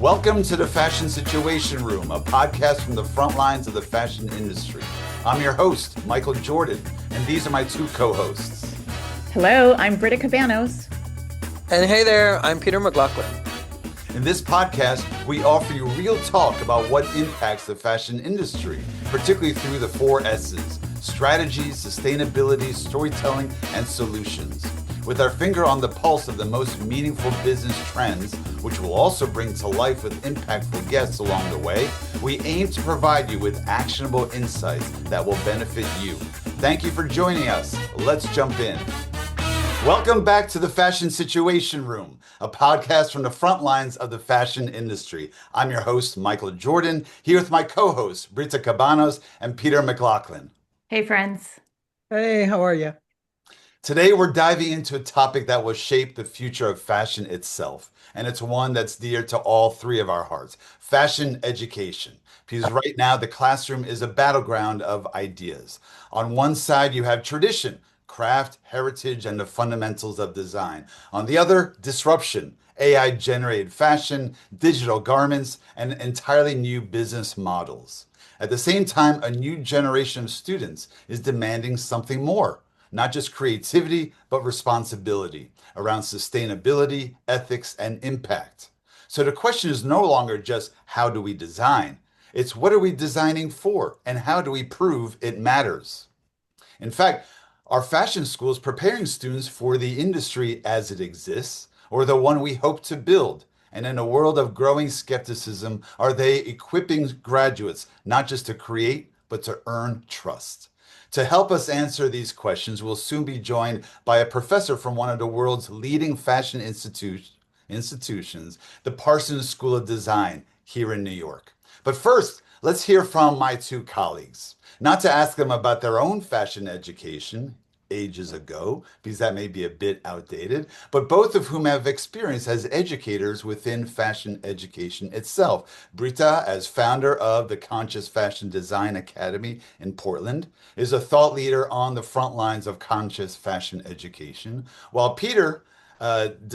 Welcome to the Fashion Situation Room, a podcast from the front lines of the fashion industry. I'm your host, Michael Jordan, and these are my two co-hosts. Hello, I'm Britta Cabanos. And hey there, I'm Peter McLaughlin. In this podcast, we offer you real talk about what impacts the fashion industry, particularly through the 4S's: strategies, sustainability, storytelling, and solutions. With our finger on the pulse of the most meaningful business trends, which we'll also bring to life with impactful guests along the way, we aim to provide you with actionable insights that will benefit you. Thank you for joining us. Let's jump in. Welcome back to the Fashion Situation Room, a podcast from the front lines of the fashion industry. I'm your host, Michael Jordan, here with my co-hosts, Britta Cabanos and Peter McLaughlin. Hey, friends. Hey, how are you? Today, we're diving into a topic that will shape the future of fashion itself. And it's one that's dear to all three of our hearts: fashion education. Because right now, the classroom is a battleground of ideas. On one side, you have tradition, craft, heritage, and the fundamentals of design. On the other, disruption, AI-generated fashion, digital garments, and entirely new business models. At the same time, a new generation of students is demanding something more. Not just creativity, but responsibility around sustainability, ethics, and impact. So the question is no longer just how do we design? It's what are we designing for and how do we prove it matters? In fact, are fashion schools preparing students for the industry as it exists or the one we hope to build? And in a world of growing skepticism, are they equipping graduates not just to create, but to earn trust? To help us answer these questions, we'll soon be joined by a professor from one of the world's leading fashion institutions, the Parsons School of Design here in New York. But first, let's hear from my two colleagues. Not to ask them about their own fashion education ages ago, because that may be a bit outdated, but both of whom have experience as educators within fashion education itself. Britta, as founder of the Conscious Fashion Design Academy in Portland, is a thought leader on the front lines of conscious fashion education, while Peter, creative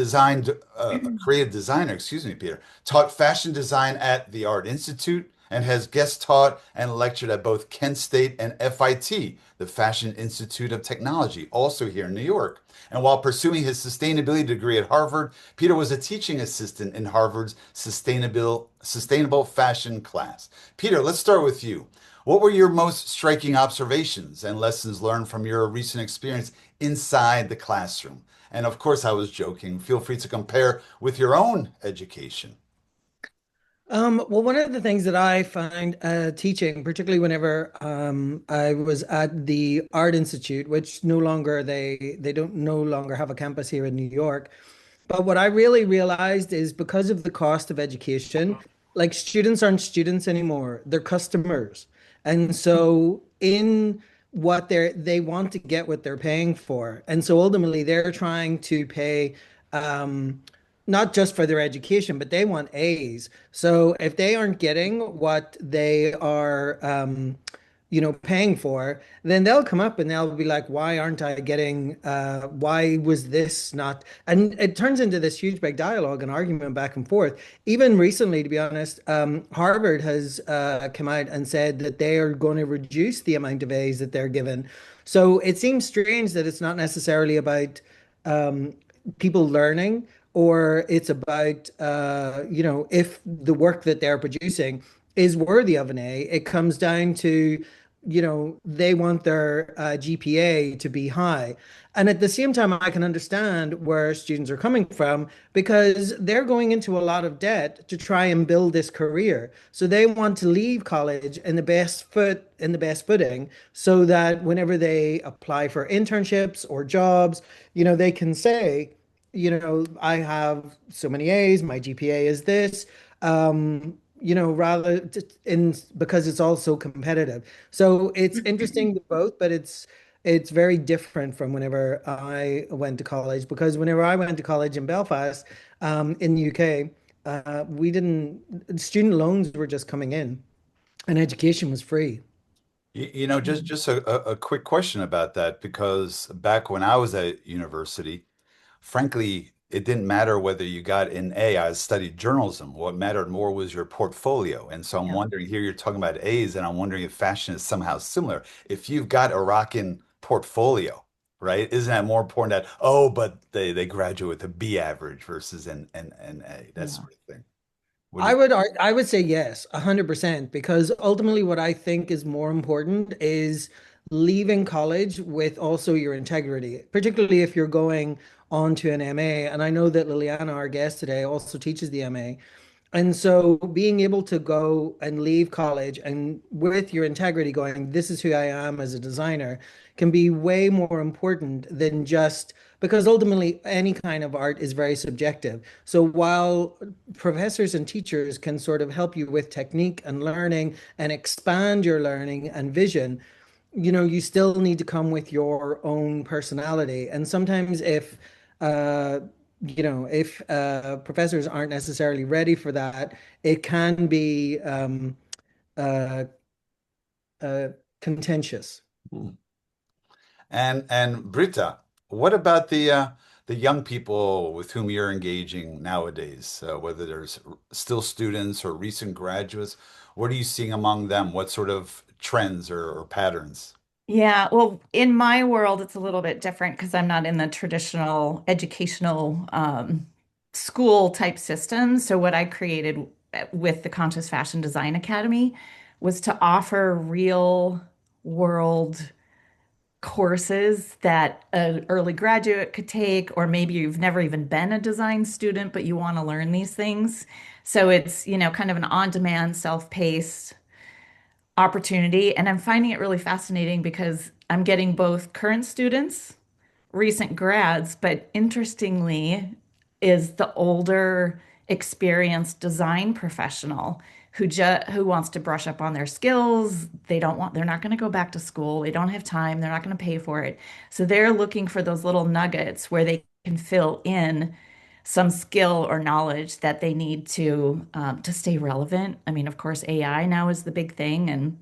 designer, Peter, taught fashion design at the Art Institute and has guest taught and lectured at both Kent State and FIT, the Fashion Institute of Technology, also here in New York. And while pursuing his sustainability degree at Harvard, Peter was a teaching assistant in Harvard's sustainable fashion class. Peter, let's start with you. What were your most striking observations and lessons learned from your recent experience inside the classroom? And of course, I was joking. Feel free to compare with your own education. Well, one of the things that I find teaching, particularly whenever I was at the Art Institute, which they don't no longer have a campus here in New York. But what I really realized is because of the cost of education, like students aren't students anymore, they're customers. And so in what they want to get what they're paying for. And so ultimately they're trying to pay not just for their education, but they want A's. So if they aren't getting what they are, paying for, then they'll come up and they'll be like, why aren't I getting, why was this not? And it turns into this huge big dialogue and argument back and forth. Even recently, to be honest, Harvard has come out and said that they are going to reduce the amount of A's that they're given. So it seems strange that it's not necessarily about people learning, or it's about if the work that they're producing is worthy of an A. It comes down to they want their GPA to be high. And at the same time, I can understand where students are coming from because they're going into a lot of debt to try and build this career. So they want to leave college in the best footing, so that whenever they apply for internships or jobs, they can say, I have so many A's, my GPA is this, because it's all so competitive. So it's interesting to both, but it's very different from whenever I went to college, because whenever I went to college in Belfast, in the UK, we didn't, student loans were just coming in and education was free. Just a quick question about that, because back when I was at university, frankly, it didn't matter whether you got an A. I studied journalism. What mattered more was your portfolio. And so I'm Yeah. wondering here, you're talking about A's, and I'm wondering if fashion is somehow similar. If you've got a rockin' portfolio, right? Isn't that more important that, oh, but they graduate with a B average versus an A, that Yeah. sort of thing. What do you? I would say yes, 100%, because ultimately what I think is more important is leaving college with also your integrity, particularly if you're going on to an MA. And I know that Liliana, our guest today, also teaches the MA. And so being able to go and leave college and with your integrity going, this is who I am as a designer, can be way more important than just because ultimately any kind of art is very subjective. So while professors and teachers can sort of help you with technique and learning and expand your learning and vision, you still need to come with your own personality. And sometimes uh, if professors aren't necessarily ready for that, it can be uh, uh, contentious. Hmm. And Britta, what about the young people with whom you're engaging nowadays? Whether there's still students or recent graduates, what are you seeing among them? What sort of trends or patterns? Yeah, well, in my world, it's a little bit different because I'm not in the traditional educational school type system. So, what I created with the Conscious Fashion Design Academy was to offer real world courses that an early graduate could take, or maybe you've never even been a design student, but you want to learn these things. So, it's, kind of an on-demand, self-paced opportunity. And I'm finding it really fascinating because I'm getting both current students, recent grads, but interestingly, is the older, experienced design professional who wants to brush up on their skills. They're not going to go back to school. They don't have time. They're not going to pay for it. So they're looking for those little nuggets where they can fill in some skill or knowledge that they need to stay relevant. I mean, of course, AI now is the big thing, and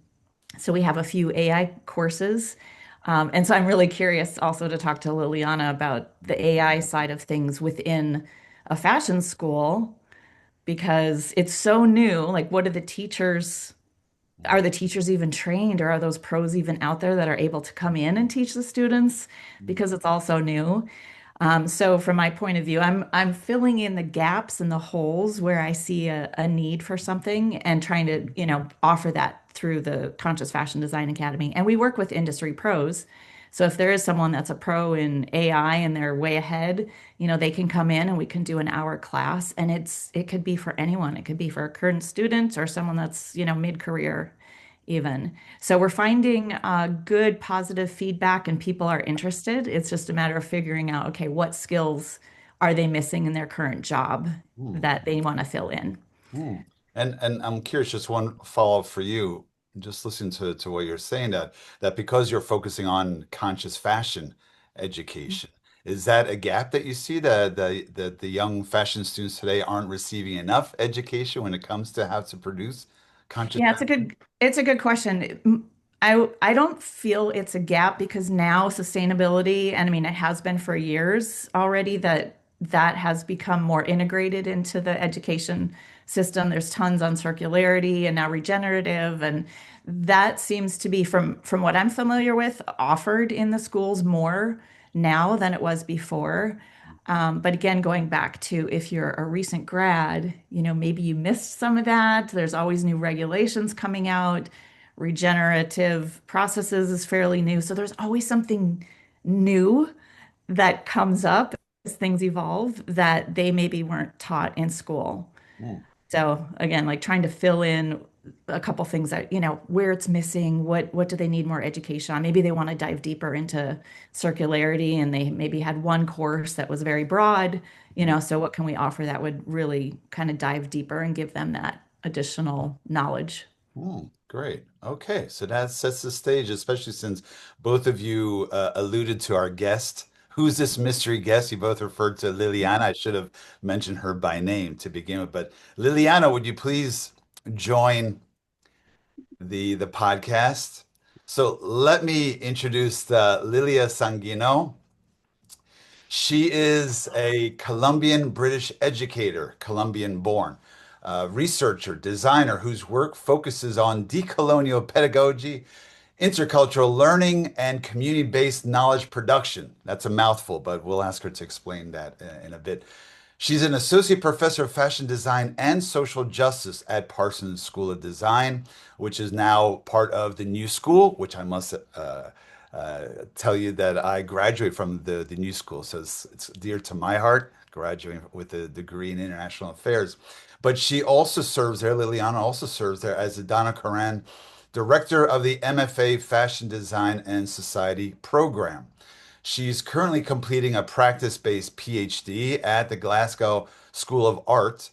so we have a few AI courses. And so I'm really curious also to talk to Liliana about the AI side of things within a fashion school because it's so new. Like, what are are the teachers even trained, or are those pros even out there that are able to come in and teach the students because it's all so new? So from my point of view, I'm filling in the gaps and the holes where I see a need for something and trying to, offer that through the Conscious Fashion Design Academy. And we work with industry pros. So if there is someone that's a pro in AI and they're way ahead, they can come in and we can do an hour class. And it could be for anyone. It could be for a current student or someone that's, mid-career even. So we're finding good positive feedback and people are interested. It's just a matter of figuring out, okay, what skills are they missing in their current job Hmm. that they want to fill in? Hmm. And I'm curious, just one follow-up for you. Just listen to what you're saying that because you're focusing on conscious fashion education, is that a gap that you see that the young fashion students today aren't receiving enough education when it comes to how to produce conscious Yeah, fashion? it's a good question. I don't feel it's a gap because now sustainability, and I mean it has been for years already that has become more integrated into the education system. There's tons on circularity and now regenerative, and that seems to be from what I'm familiar with offered in the schools more now than it was before. But again, going back to if you're a recent grad, maybe you missed some of that. There's always new regulations coming out. Regenerative processes is fairly new. So there's always something new that comes up as things evolve that they maybe weren't taught in school. Hmm. So again, like trying to fill in a couple things that, where it's missing, what do they need more education on? Maybe they want to dive deeper into circularity and they maybe had one course that was very broad, so what can we offer that would really kind of dive deeper and give them that additional knowledge? Great. Okay, so that sets the stage, especially since both of you alluded to our guest. Who's this mystery guest? You both referred to Liliana. I should have mentioned her by name to begin with, but Liliana, would you please join the podcast? So let me introduce Lilia Sanguino. She is a Colombian British educator, Colombian born, researcher, designer whose work focuses on decolonial pedagogy, intercultural learning, and community-based knowledge production. That's a mouthful, but we'll ask her to explain that in a bit. She's an associate professor of fashion design and social justice at Parsons School of Design, which is now part of the new school, which I must tell you that I graduate from the new school. So it's dear to my heart, graduating with a degree in international affairs. But she also serves there, Liliana also serves there as the Donna Karan director of the MFA Fashion Design and Society program. She's currently completing a practice-based PhD at the Glasgow School of Art,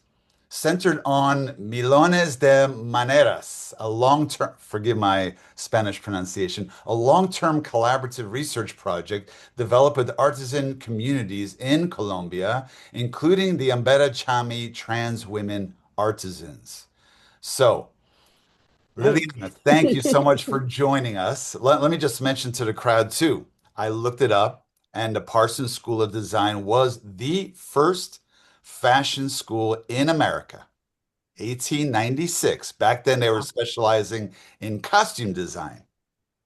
centered on Milones de Maneras, a long-term, forgive my Spanish pronunciation, a long-term collaborative research project developed with artisan communities in Colombia, including the Ambera Chami trans women artisans. So, Right. Liliana, thank you so much for joining us. Let me just mention to the crowd too. I looked it up, and the Parsons School of Design was the first fashion school in America, 1896. Back then, they were specializing in costume design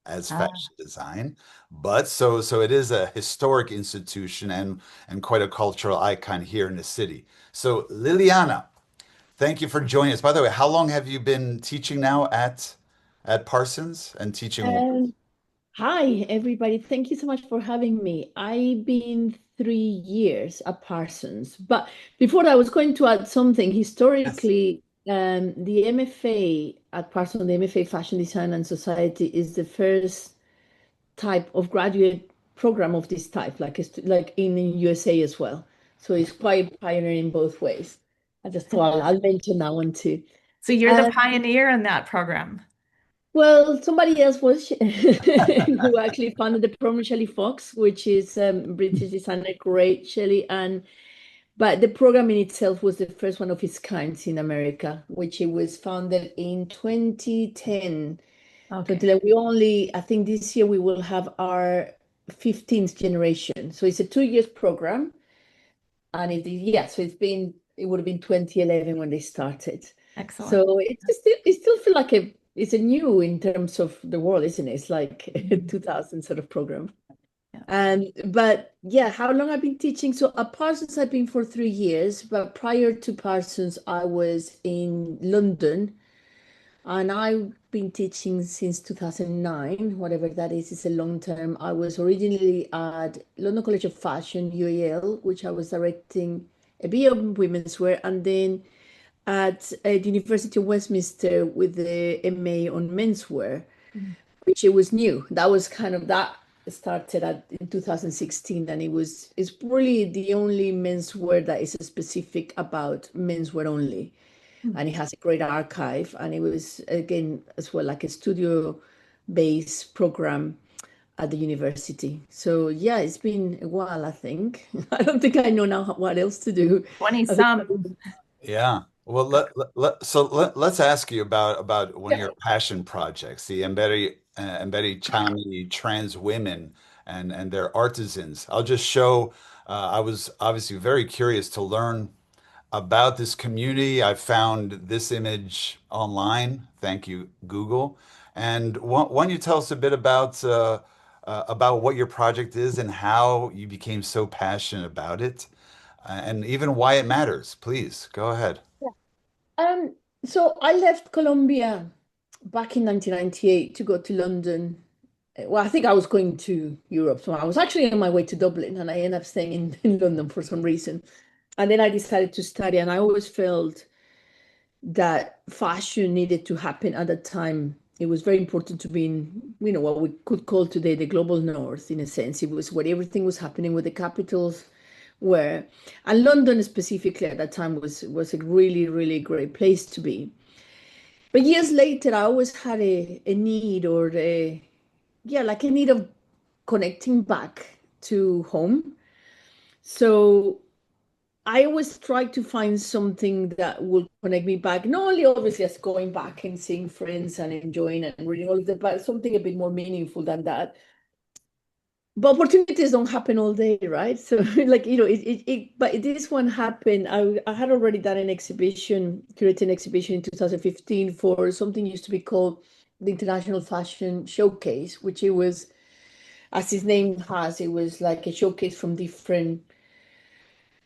as Ah, fashion design, but so it is a historic institution and quite a cultural icon here in the city. So, Liliana, thank you for joining us. By the way, how long have you been teaching now at Parsons and teaching what? Um, Hi, everybody. Thank you so much for having me. I've been 3 years at Parsons, but before I was going to add something. Yes. Historically, the MFA at Parsons, the MFA Fashion Design and Society, is the first type of graduate program of this type, like in the USA as well. So it's quite pioneering both ways. I just thought I'll mention that one too. so you're the Uh, pioneer in that program. Well, somebody else was who actually founded the program, Shelley Fox, which is British designer, great Shelley, and but the program in itself was the first one of its kind in America, which it was founded in 2010. Okay, 2011. We only, I think this year we will have our 15th generation. So it's a 2 years program, and so it would have been 2011 when they started. excellent. So it still feel like it's a new in terms of the world, isn't it? It's like a Mhm. 2000 sort of program. Yeah. But yeah, how long I've been teaching? So at Parsons, I've been for 3 years, but prior to Parsons, I was in London, and I've been teaching since 2009, whatever that is a long term. I was originally at London College of Fashion, UAL, which I was directing a BA of women's wear, and then at the University of Westminster with the MA on menswear, Mhm. which it was new. That was kind of that started in 2016, and it's really the only menswear that is specific about menswear only, Mhm. and it has a great archive, and it was again as well like a studio based program at the university. So yeah, it's been a while, I think. I don't think I know now what else to do. 20 I think, some. Yeah. Well, let's ask you about one of yeah. your passion projects, the Embedi Chami trans women and their artisans. I'll just show. I was obviously very curious to learn about this community. I found this image online. Thank you, Google. And why don't you tell us a bit about what your project is and how you became so passionate about it, and even why it matters. Please go ahead. Um, so I left Colombia back in 1998 to go to London. Well, I think I was going to Europe, so I was actually on my way to Dublin, and I ended up staying in London for some reason. And then I decided to study, and I always felt that fashion needed to happen at that time. It was very important to be in, what we could call today the global north, in a sense. It was where everything was happening, where the capitals were. And London specifically at that time was a really, really great place to be. But years later, I always had a need like a need of connecting back to home. So I always try to find something that will connect me back, not only obviously as going back and seeing friends and enjoying and reading all of that, but something a bit more meaningful than that. but opportunities don't happen all day, right? So like, but this one happened. I had already done an exhibition, curated an exhibition in 2015 for something used to be called the International Fashion Showcase, which it was, as its name has, it was like a showcase from different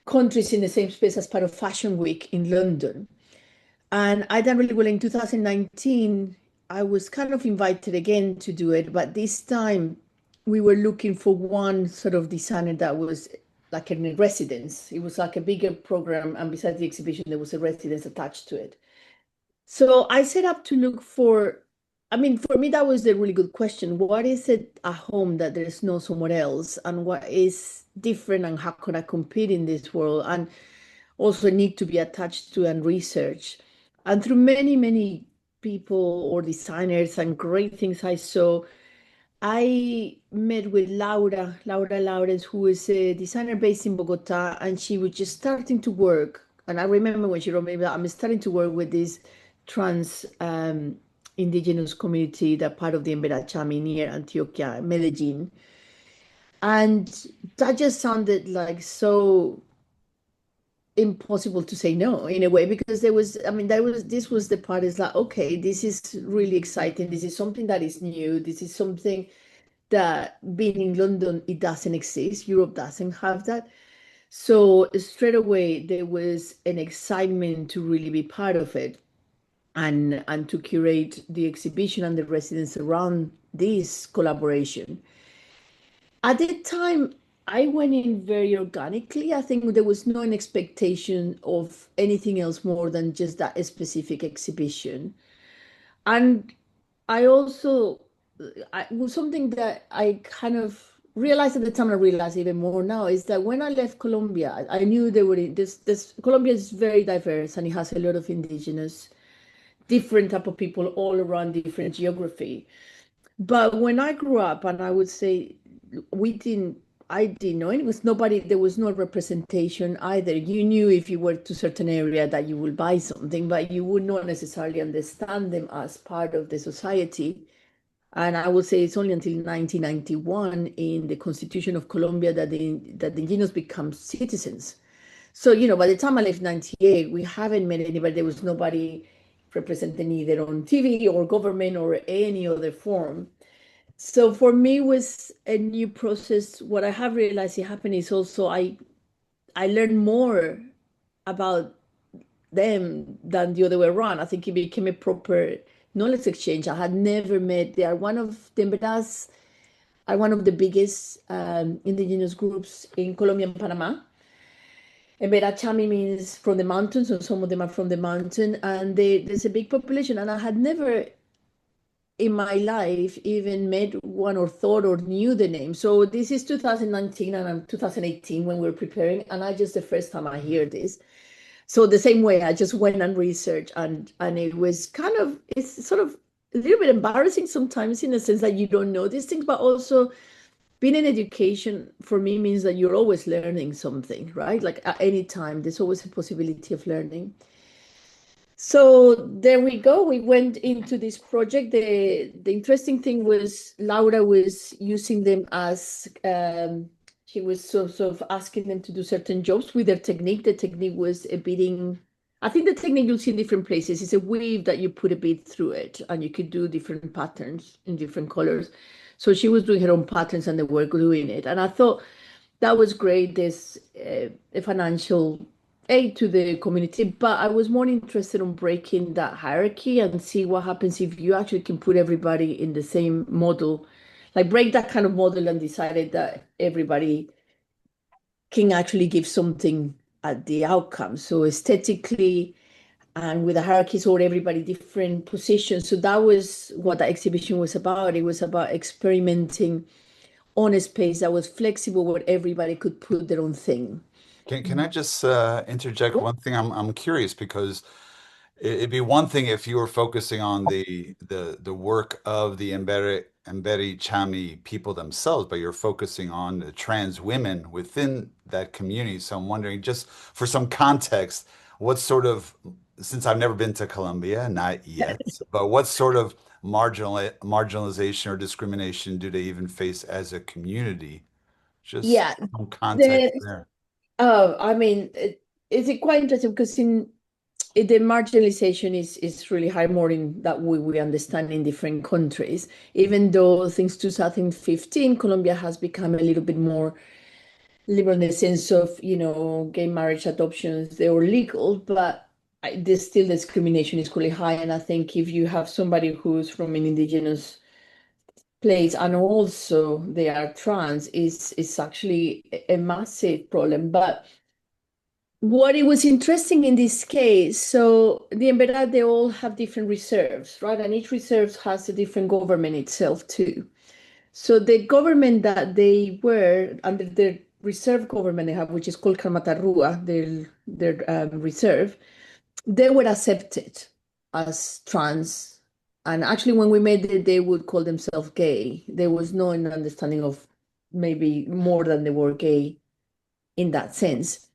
countries in the same space as part of Fashion Week in London. And I done really well in 2019. I was kind of invited again to do it, but this time we were looking for one sort of designer that was like in a residence. It was like a bigger program, and besides the exhibition, there was a residence attached to it. So I set up to look for, I mean, for me, that was a really good question. What is it at home that there's no somewhere else? And what is different, and how can I compete in this world? And also need to be attached to and research. And through many, many people or designers and great things I saw, I met with Laura Lawrence, who is a designer based in Bogota, and she was just starting to work. And I remember when she wrote me that I'm starting to work with this trans indigenous community that part of the Emberachami near Antioquia, Medellin. And that just sounded like so impossible to say no in a way, because there was, I mean, this was the part is like, okay, this is really exciting. This is something that is new. This is something that being in London, it doesn't exist. Europe doesn't have that. So straight away, there was an excitement to really be part of it and to curate the exhibition and the residents around this collaboration. At that time, I went in very organically. I think there was no expectation of anything else more than just that specific exhibition. And I also, was something that I kind of realized at the time, I realize even more now, is that when I left Colombia, I knew there were this Colombia is very diverse, and it has a lot of indigenous, different type of people all around different geography. But when I grew up, and I would say we didn't, I didn't know it was nobody, there was no representation either. You knew if you were to a certain area that you would buy something, but you would not necessarily understand them as part of the society. And I would say it's only until 1991 in the Constitution of Colombia that the indigenous become citizens. So, by the time I left 98, we haven't met anybody. There was nobody representing either on TV or government or any other form. So for me, it was a new process. What I have realized it happened is also I learned more about them than the other way around. I think it became a proper knowledge exchange. I had never met. They are one of the Emberas, are one of the biggest indigenous groups in Colombia and Panama. Emberachami means from the mountains, so some of them are from the mountain, and there's a big population. And I had never in my life even met one or thought or knew the name. So this is 2019 and I'm 2018 when we're preparing, and I just the first time I hear this. So the same way I just went and researched, and it was kind of, it's sort of a little bit embarrassing sometimes in the sense that you don't know these things, but also being in education for me means that you're always learning something, right? Like at any time, there's always a possibility of learning. So there we go. We went into this project. The interesting thing was Laura was using them as she was sort of asking them to do certain jobs with their technique. The technique was a beading. I think the technique you'll see in different places is a weave that you put a bead through it, and you could do different patterns in different colors. So she was doing her own patterns, and they were doing it. And I thought that was great. There's a financial aid to the community, but I was more interested in breaking that hierarchy and see what happens if you actually can put everybody in the same model, like break that kind of model and decided that everybody can actually give something at the outcome. So aesthetically and with the hierarchies or everybody different positions. So that was what the exhibition was about. It was about experimenting on a space that was flexible where everybody could put their own thing. Can I just interject one thing? I'm curious because it'd be one thing if you were focusing on the work of the Mberi Chami people themselves, but you're focusing on the trans women within that community. So I'm wondering, just for some context, what sort of since I've never been to Colombia, not yet, but what sort of marginalization or discrimination do they even face as a community? Just Yeah, some context the there. I mean, it's quite interesting because the marginalization is really high, more in that we understand in different countries. Even though since 2015, Colombia has become a little bit more liberal in the sense of, gay marriage adoptions, they were legal, but there's still discrimination is really high. And I think if you have somebody who's from an indigenous place and also they are trans, is actually a massive problem. But what it was interesting in this case, so the Embera, they all have different reserves, right? And each reserve has a different government itself too. So the government that they were under the reserve government they have, which is called Kalmatarrua, their reserve, they were accepted as trans. And actually, when we made it, they would call themselves gay. There was no understanding of maybe more than they were gay in that sense.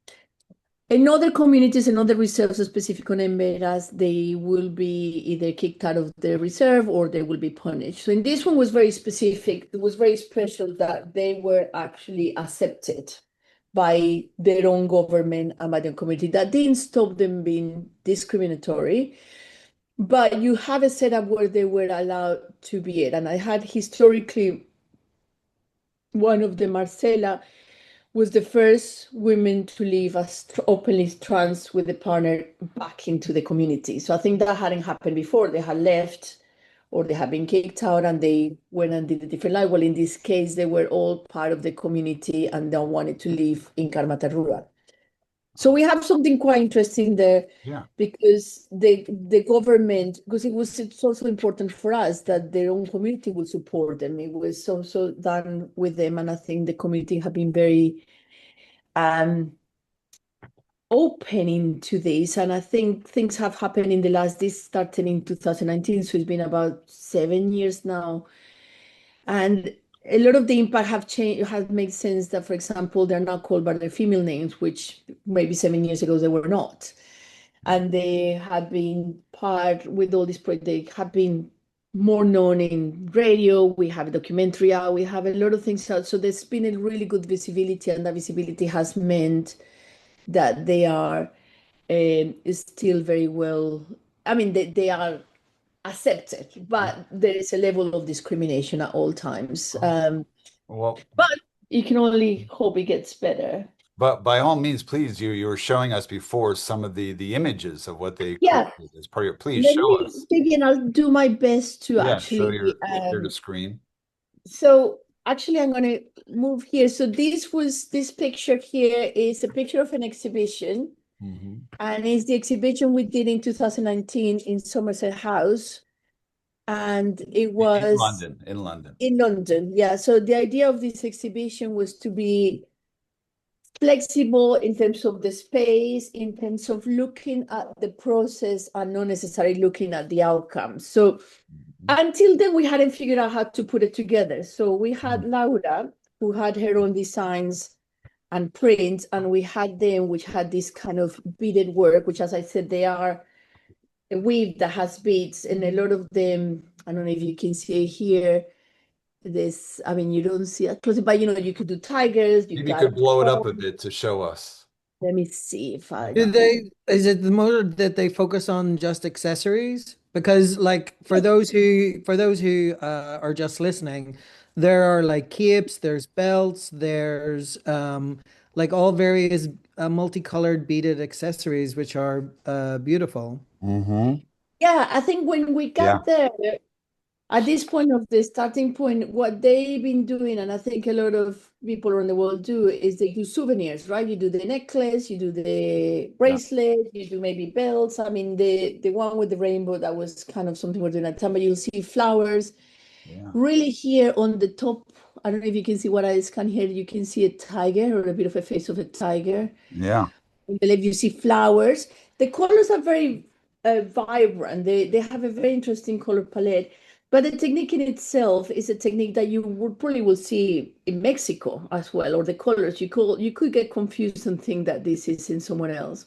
In other communities and other reserves specific on Emberas, they will be either kicked out of the reserve or they will be punished. So in this one was very specific. It was very special that they were actually accepted by their own government and by the community. That didn't stop them being discriminatory, but you have a setup where they were allowed to be it. And I had historically one of the Marcela was the first women to leave as openly trans with a partner back into the community. So I think that hadn't happened before. They had left or they had been kicked out and they went and did a different life. Well, in this case, they were all part of the community and they wanted to live in Karmata. So we have something quite interesting there Yeah. because the government, because it's also important for us that their own community will support them. It was also done with them, and I think the community have been very open into this. And I think things have happened in this started in 2019, so it's been about 7 years now. And a lot of the impact have changed, has made sense that, for example, they're now called by their female names, which maybe 7 years ago they were not. And they have been part with all this project, they have been more known in radio. We have a documentary out, we have a lot of things out. So there's been a really good visibility, and that visibility has meant that they are still very well, I mean, they are accepted, but there is a level of discrimination at all times. Well, But you can only hope it gets better. but by all means, please, you were showing us before some of the images of what they Yeah, created as part of your, please let show me us. begin. I'll do my best to Yeah, show actually. share the screen. So actually, I'm going to move here. So this picture here is a picture of an exhibition. And it's the exhibition we did in 2019 in Somerset House. And it was In London. in London. Yeah. So the idea of this exhibition was to be flexible in terms of the space, in terms of looking at the process and not necessarily looking at the outcome. So until then, we hadn't figured out how to put it together. So we had Laura, who had her own designs and prints, and we had them, which had this kind of beaded work, which, as I said, they are a weave that has beads, and a lot of them, I don't know if you can see here, this, I mean, you don't see it closely, but you could do tigers, you Maybe you got, could blow it up a bit to show us. let me see if I Do can. is it the more that they focus on just accessories? Because like for those who are just listening, there are like capes, there's belts, there's like all various multicolored beaded accessories which are beautiful. Yeah, I think when we Yeah. got there, at this point of the starting point, what they've been doing, and I think a lot of people around the world do, is they do souvenirs, right? You do the necklace, you do the bracelet, you do maybe belts. I mean, the one with the rainbow, that was kind of something we're doing at the time, but you'll see flowers. Yeah. Really here on the top, I don't know if you can see what I scan here, you can see a tiger or a bit of a face of a tiger. Yeah. I believe you see flowers. The colors are very vibrant. They have a very interesting color palette. But the technique in itself is a technique that you would probably will see in Mexico as well, or the colors. You could get confused and think that this is in someone else.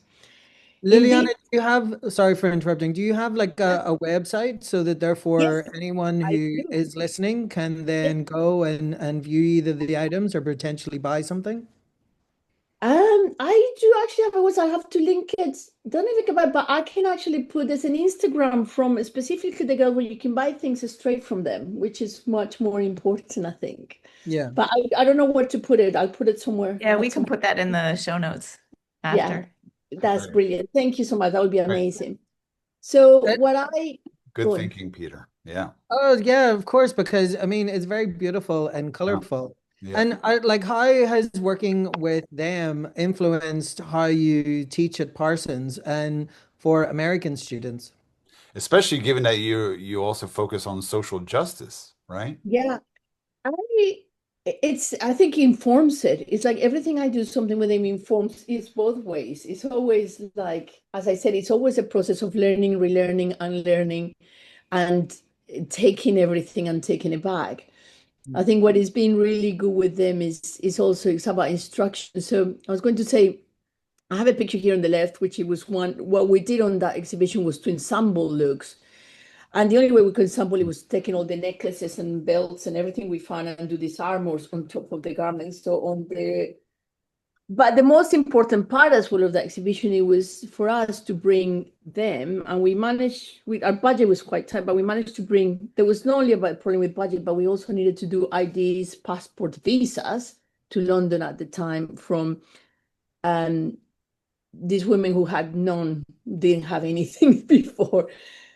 Liliana, Indeed, do you have, sorry for interrupting, do you have like yeah, a website so that yes, therefore anyone I who do. is listening can Yeah. then go and view either the items or potentially buy something? I do actually have a website. I have to link it. Don't even think about it, but I can actually put there's an Instagram from specifically the girl where you can buy things straight from them, which is much more important, I think. Yeah. But I don't know where to put it. I'll put it somewhere Yeah, we at can some. put that in the show notes Yeah, after. that's Great. brilliant. Thank you so much. That would be Great. amazing. So Uh, what I Good go on. thinking, Peter. Yeah. Oh yeah, of course, because I mean it's very beautiful and Yeah. colorful. Yeah. And I like how has working with them influenced how you teach at Parsons and for American students? Especially given that you also focus on social justice, right? Yeah, I I think it informs it. It's like everything I do, something with them informs. It's both ways. It's always like, as I said, it's always a process of learning, relearning, unlearning, and taking everything and taking it back. I think what has been really good with them is also it's about instruction. So I was going to say, I have a picture here on the left, which it was one. What we did on that exhibition was to ensemble looks. And the only way we could sample it was taking all the necklaces and belts and everything we found and do these armors on top of the garments. So on the, but the most important part as well of the exhibition, it was for us to bring them, and we managed. Our budget was quite tight, but we managed to bring. There was not only about problem with budget, but we also needed to do IDs, passport, visas to London at the time from um, these women who had none, didn't have anything before.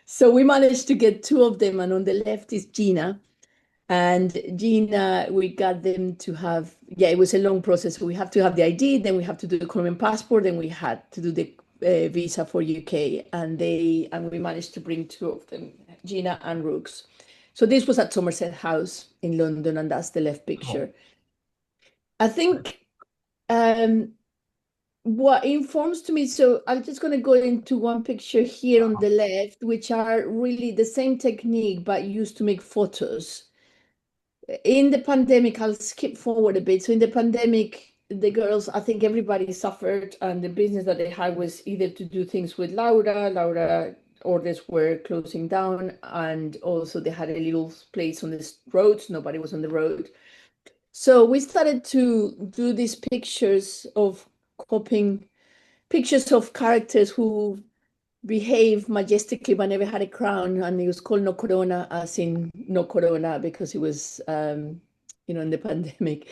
So we managed to get two of them, and on the left is Gina. And Gina, we got them to have, yeah, it was a long process. We have to have the ID, then we have to do the Colombian passport, then we had to do the visa for UK, and we managed to bring two of them, Gina and Rooks. So this was at Somerset House in London, and that's the left Cool. picture. I think um, what informs to me, so I'm just going to go into one picture here on the left, which are really the same technique, but used to make photos. In the pandemic, I'll skip forward a bit. So in the pandemic, the girls, I think everybody suffered, and the business that they had was either to do things with Laura orders were closing down, and also they had a little place on the roads. Nobody was on the road. So we started to do these pictures of copying pictures of characters who behave majestically but never had a crown, and it was called No Corona, as in no corona, because it was in the pandemic.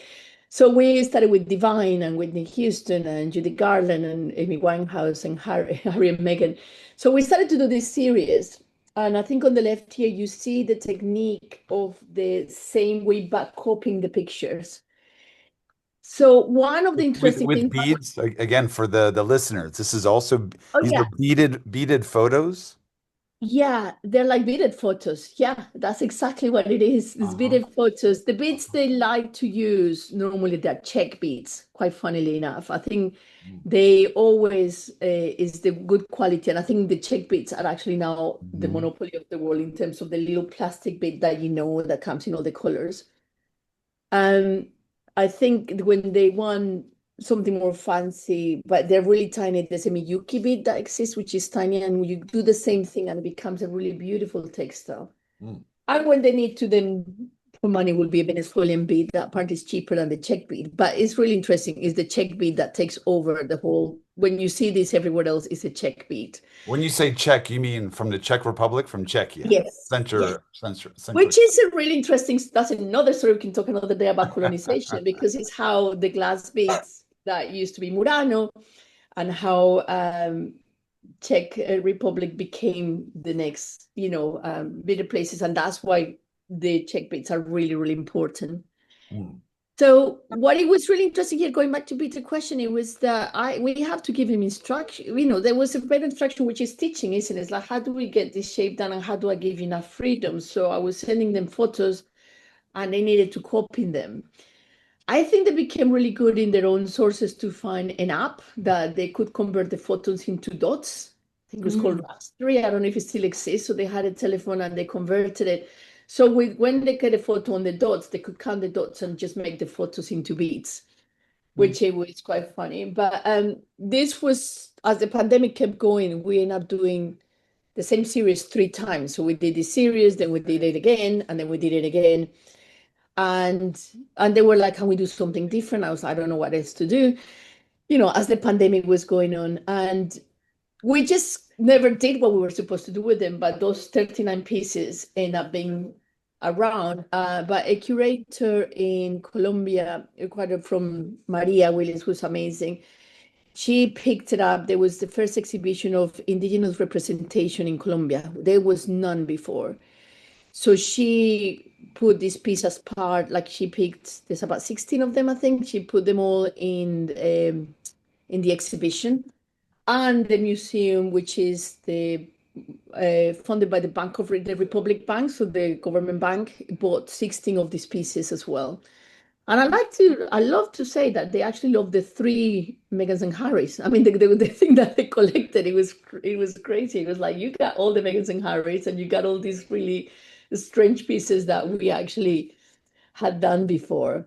So we started with Divine and Whitney Houston and Judy Garland and Amy Winehouse and Harry and Meghan. So we started to do this series. And I think on the left here, you see the technique of the same way back copying the pictures. So one of the interesting With things, beads again for the listeners. This is also oh these are yeah, beaded photos. yeah, they're like beaded photos. Yeah, that's exactly what it is. It's Uh-huh. beaded photos. The beads they like to use normally they're check beads, quite funnily enough. I think they always is the good quality. And I think the check beads are actually now the Mhm. monopoly of the world in terms of the little plastic bead that that comes in all the colors. Um, I think when they want something more fancy, but they're really tiny, there's a Miyuki bead that exists, which is tiny, and you do the same thing and it becomes a really beautiful textile. Mm. And when they need to then for money will be a Venezuelan bead. That part is cheaper than the Czech bead. But it's really interesting, is the Czech bead that takes over the whole, when you see this everywhere else, is a Czech bead. When you say Czech, you mean from the Czech Republic, from Czechia, Yes. Yes. Central. Which is a really interesting, that's another story we can talk another day about colonization, because it's how the glass beads that used to be Murano and how Czech Republic became the next, beaded places. And that's why the Czech beads are really, really important. Mm. So what it was really interesting here, going back to Peter's question, it was that we have to give him instruction. There was a better instruction, which is teaching, isn't it? It's like, how do we get this shape done and how do I give you enough freedom? So I was sending them photos and they needed to copy them. I think they became really good in their own sources to find an app that they could convert the photos into dots. I think it was called Mm. Raspberry. I don't know if it still exists. So they had a telephone and they converted it. So when they get a photo on the dots, they could count the dots and just make the photos into beads, Mm. which it was quite funny. But this was as the pandemic kept going, we ended up doing the same series 3 times. So we did this series, then we did it again, and then we did it again. And they were like, can we do something different? I was, I don't know what else to do, as the pandemic was going on. And we just never did what we were supposed to do with them. But those 39 pieces end up being around. But a curator in Colombia, a curator from Maria Williams, who's amazing, she picked it up. There was the first exhibition of indigenous representation in Colombia. There was none before. So she put this piece as part, like she picked, there's about 16 of them, I think. She put them all in the exhibition. And the museum, which is the funded by the Bank of the Republic Bank, so the government bank, bought 16 of these pieces as well. And I love to say that they actually love the three Megans and Harrys. I mean, the thing that they collected, it was crazy. It was like, you got all the Megans and Harrys, and you got all these really strange pieces that we actually had done before.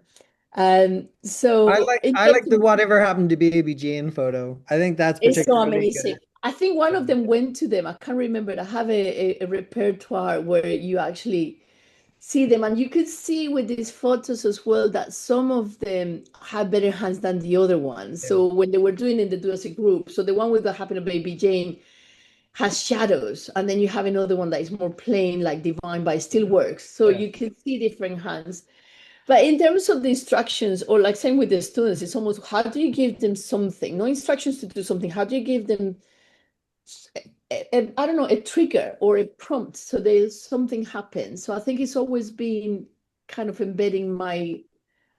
So in I terms like the of, whatever happened to Baby Jane photo. I think that's it's so particularly amazing. good. I think one of them went to them. I can't remember. I have a repertoire where you actually see them, and you could see with these photos as well that some of them have better hands than the other ones. Yeah. So when they were doing it, they do as a group. So the one with the Happy Baby Jane has shadows, and then you have another one that is more plain, like Divine, but it still works. So Yeah. you can see different hands. But in terms of the instructions, or like same with the students, it's almost how do you give them something? No instructions to do something. How do you give them I don't know, a trigger or a prompt so there's something happens. So I think it's always been kind of embedding my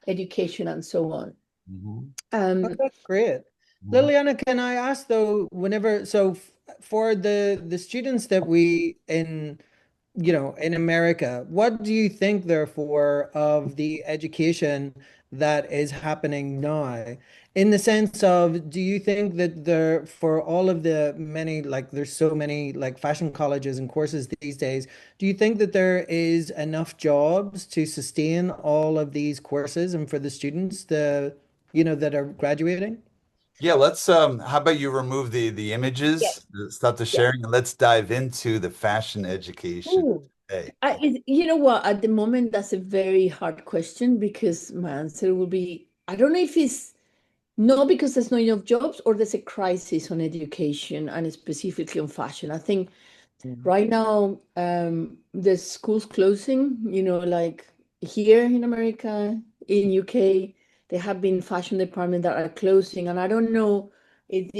education and so on. Mhm. Oh, Um, that's great. Mhm. Liliana, can I ask though, whenever, so for the students that we in, in America, what do you think therefore of the education that is happening now? In the sense of, do you think that there, for all of the many, like there's so many like fashion colleges and courses these days, do you think that there is enough jobs to sustain all of these courses and for the students, that are graduating? Yeah, let's how about you remove the yeah, images, stop the yeah. sharing, and let's dive into the fashion education Ooh. today. You know what? At the moment, that's a very hard question because my answer will be I don't know if it's not because there's not enough jobs or there's a crisis on education and specifically on fashion. I think Mm. right now, the schools closing, like here in America, in UK, there have been fashion departments that are closing. And I don't know if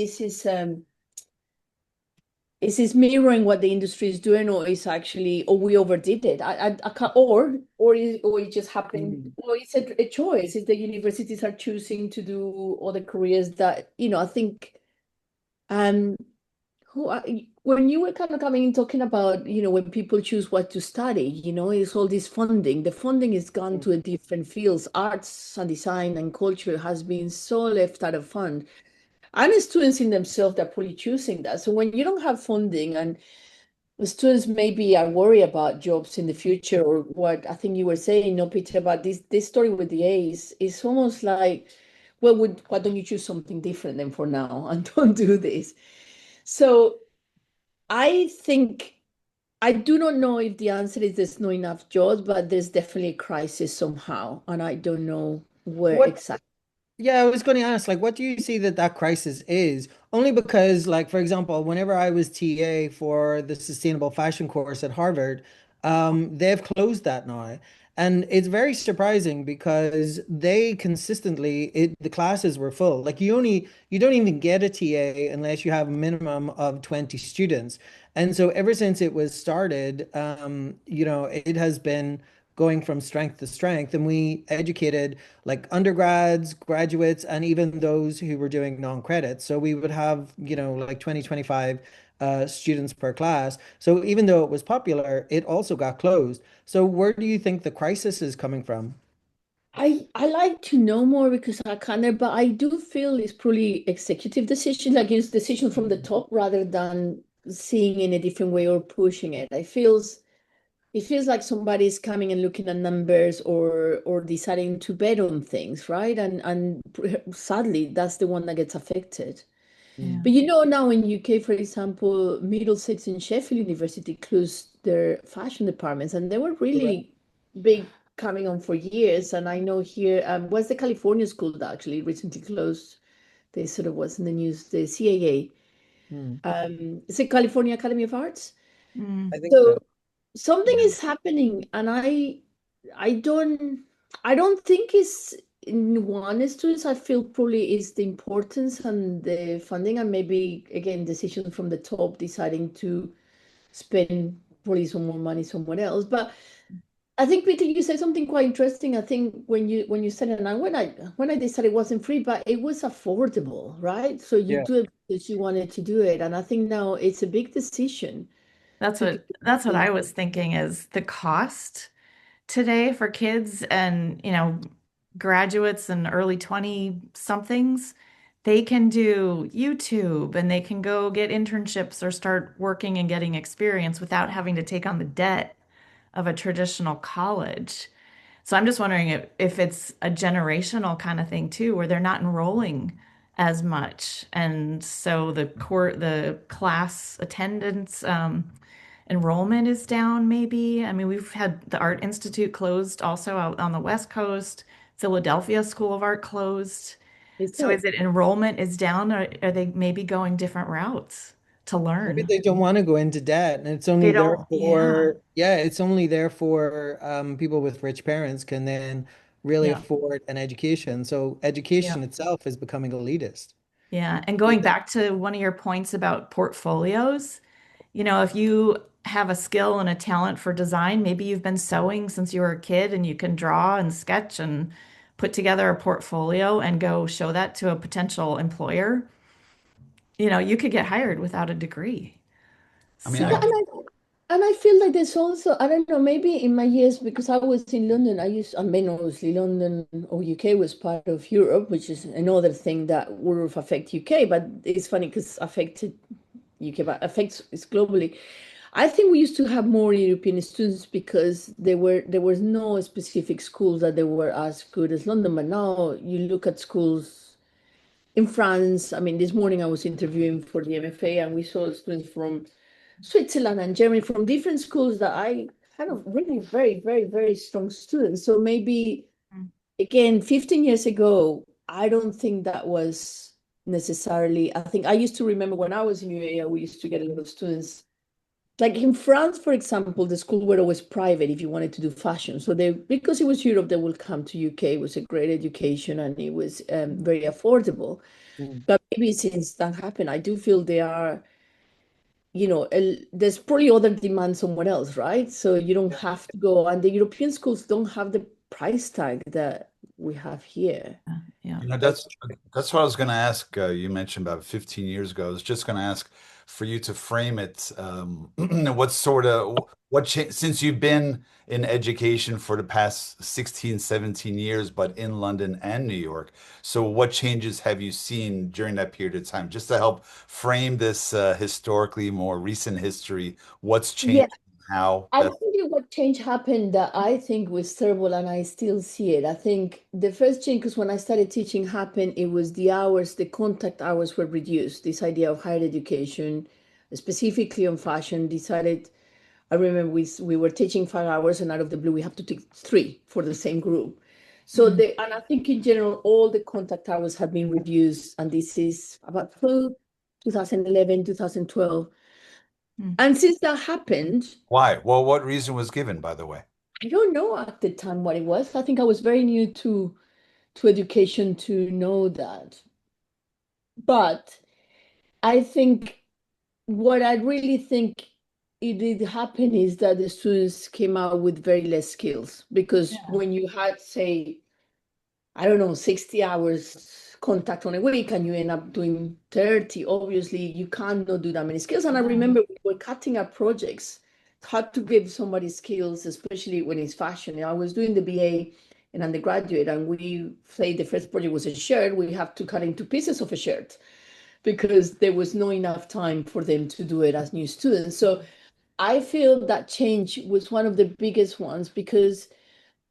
is this mirroring what the industry is doing, or is actually, or we overdid it. I can't, or it just happened, Mm. or it's a choice. If the universities are choosing to do other careers that, I think, um, who are, when you were kind of coming in talking about, when people choose what to study, it's all this funding. The funding has gone to a different fields. Arts and design and culture has been so left out of fund. And the students in themselves, they're probably choosing that. So when you don't have funding and the students maybe are worried about jobs in the future, or what I think you were saying, no, Peter, about this story with the A's, it's almost like, well, why don't you choose something different then for now and don't do this? So I think I do not know if the answer is there's not enough jobs, but there's definitely a crisis somehow, and I don't know where What exactly. Yeah, I was going to ask, like, what do you see that crisis is? Only because, like, for example, whenever I was TA for the sustainable fashion course at Harvard, they've closed that now. And it's very surprising because they consistently, the classes were full. Like, you don't even get a TA unless you have a minimum of 20 students. And so ever since it was started, it has been going from strength to strength. And we educated like undergrads, graduates, and even those who were doing non-credit. So we would have, like 20, 25 students per class. So even though it was popular, it also got closed. So where do you think the crisis is coming from? I like to know more because I kind of, but I do feel it's probably executive decision, like it's decision from the top rather than seeing in a different way or pushing it. It feels like somebody's coming and looking at numbers or deciding to bet on things, right? And sadly, that's the one that gets affected. Yeah. But now in UK, for example, Middlesex and Sheffield University closed their fashion departments, and they were Correct. really big coming on for years. And I know here, was the California school that actually recently closed. They sort of was in the news, the CAA. Mm. It's a California Academy of Arts. Mm. I think So so. something Yeah. is happening, and I don't think it's in one instance. I feel probably is the importance and the funding, and maybe again decisions from the top deciding to spend probably some more money somewhere else. But I think, Peter, you said something quite interesting. I think when you said it, and when I decided it wasn't free, but it was affordable, right? So you Yeah. do it because you wanted to do it, and I think now it's a big decision That's to do what it. I was thinking is the cost today for kids and, graduates and early 20 somethings. They can do YouTube and they can go get internships or start working and getting experience without having to take on the debt of a traditional college. So I'm just wondering if it's a generational kind of thing too, where they're not enrolling as much. And so the class attendance, enrollment is down, maybe. I mean, we've had the Art Institute closed also out on the West Coast. Philadelphia School of Art closed. Is So is it? it enrollment is down, or are they maybe going different routes to Maybe learn? they don't want to go into debt, and it's They only there don't, yeah, for, yeah, it's only there for people with rich parents can then really yeah, afford an education. So yeah. education itself is becoming elitist. Yeah, and going back to one of your points about portfolios, if you have a skill and a talent for design, maybe you've been sewing since you were a kid and you can draw and sketch and put together a portfolio and go show that to a potential employer. You could get hired without a degree. I mean, Yeah, I So, and I feel like there's also, I don't know, maybe in my years, because I was in London, I mean, obviously London or UK was part of Europe, which is another thing that would have affect UK, but it's funny because affected UK, but affects it's globally. I think we used to have more European students because there was no specific schools that they were as good as London, but now you look at schools in France. I mean, this morning I was interviewing for the MFA, and we saw students from Switzerland and Germany from different schools that I kind of really very, very, very strong students. So maybe again, 15 years ago, I don't think that was necessarily. I think I used to remember when I was in UAE, we used to get a lot of students. Like in France, for example, the schools were always private if you wanted to do fashion. So they, because it was Europe, they would come to UK. It was a great education and it was very affordable. Mm. But maybe since that happened, I do feel they are, there's probably other demand somewhere else, right? So you don't have to go, and the European schools don't have the price tag that we have here. yeah. You know, That's that's what I was going to ask. You mentioned about 15 years ago. I was just going to ask for you to frame it. What sort of what cha since you've been in education for the past 16, 17 years, but in London and New York. So what changes have you seen during that period of time? Just to help frame this historically more recent history, what's Yeah, changed, how I'll that tell you what change happened that I think was terrible, and I still see it. I think the first change, because when I started teaching happened, it was the hours, the contact hours were reduced. This idea of higher education, specifically on fashion, decided. I remember we were teaching 5 hours, and out of the blue, we have to take three for the same group. So Mm, and I think in general, all the contact hours have been reduced, and this is about 2011, 2012. mm. And since that happened, why? Well, what reason was given, by the way? I don't know at the time what it was. I think I was very new to education to know that. But I think what I really think it did happen is that the students came out with very less skills because Yeah. when you had, say, I don't know, 60 hours contact on a week and you end up doing 30, obviously you can't not do that many skills. And I No. remember we were cutting our projects, how to give somebody skills, especially when it's fashion. I was doing the BA in undergraduate, and we say the first project was a shirt. We have to cut into pieces of a shirt because there was no enough time for them to do it as new students. So I feel that change was one of the biggest ones because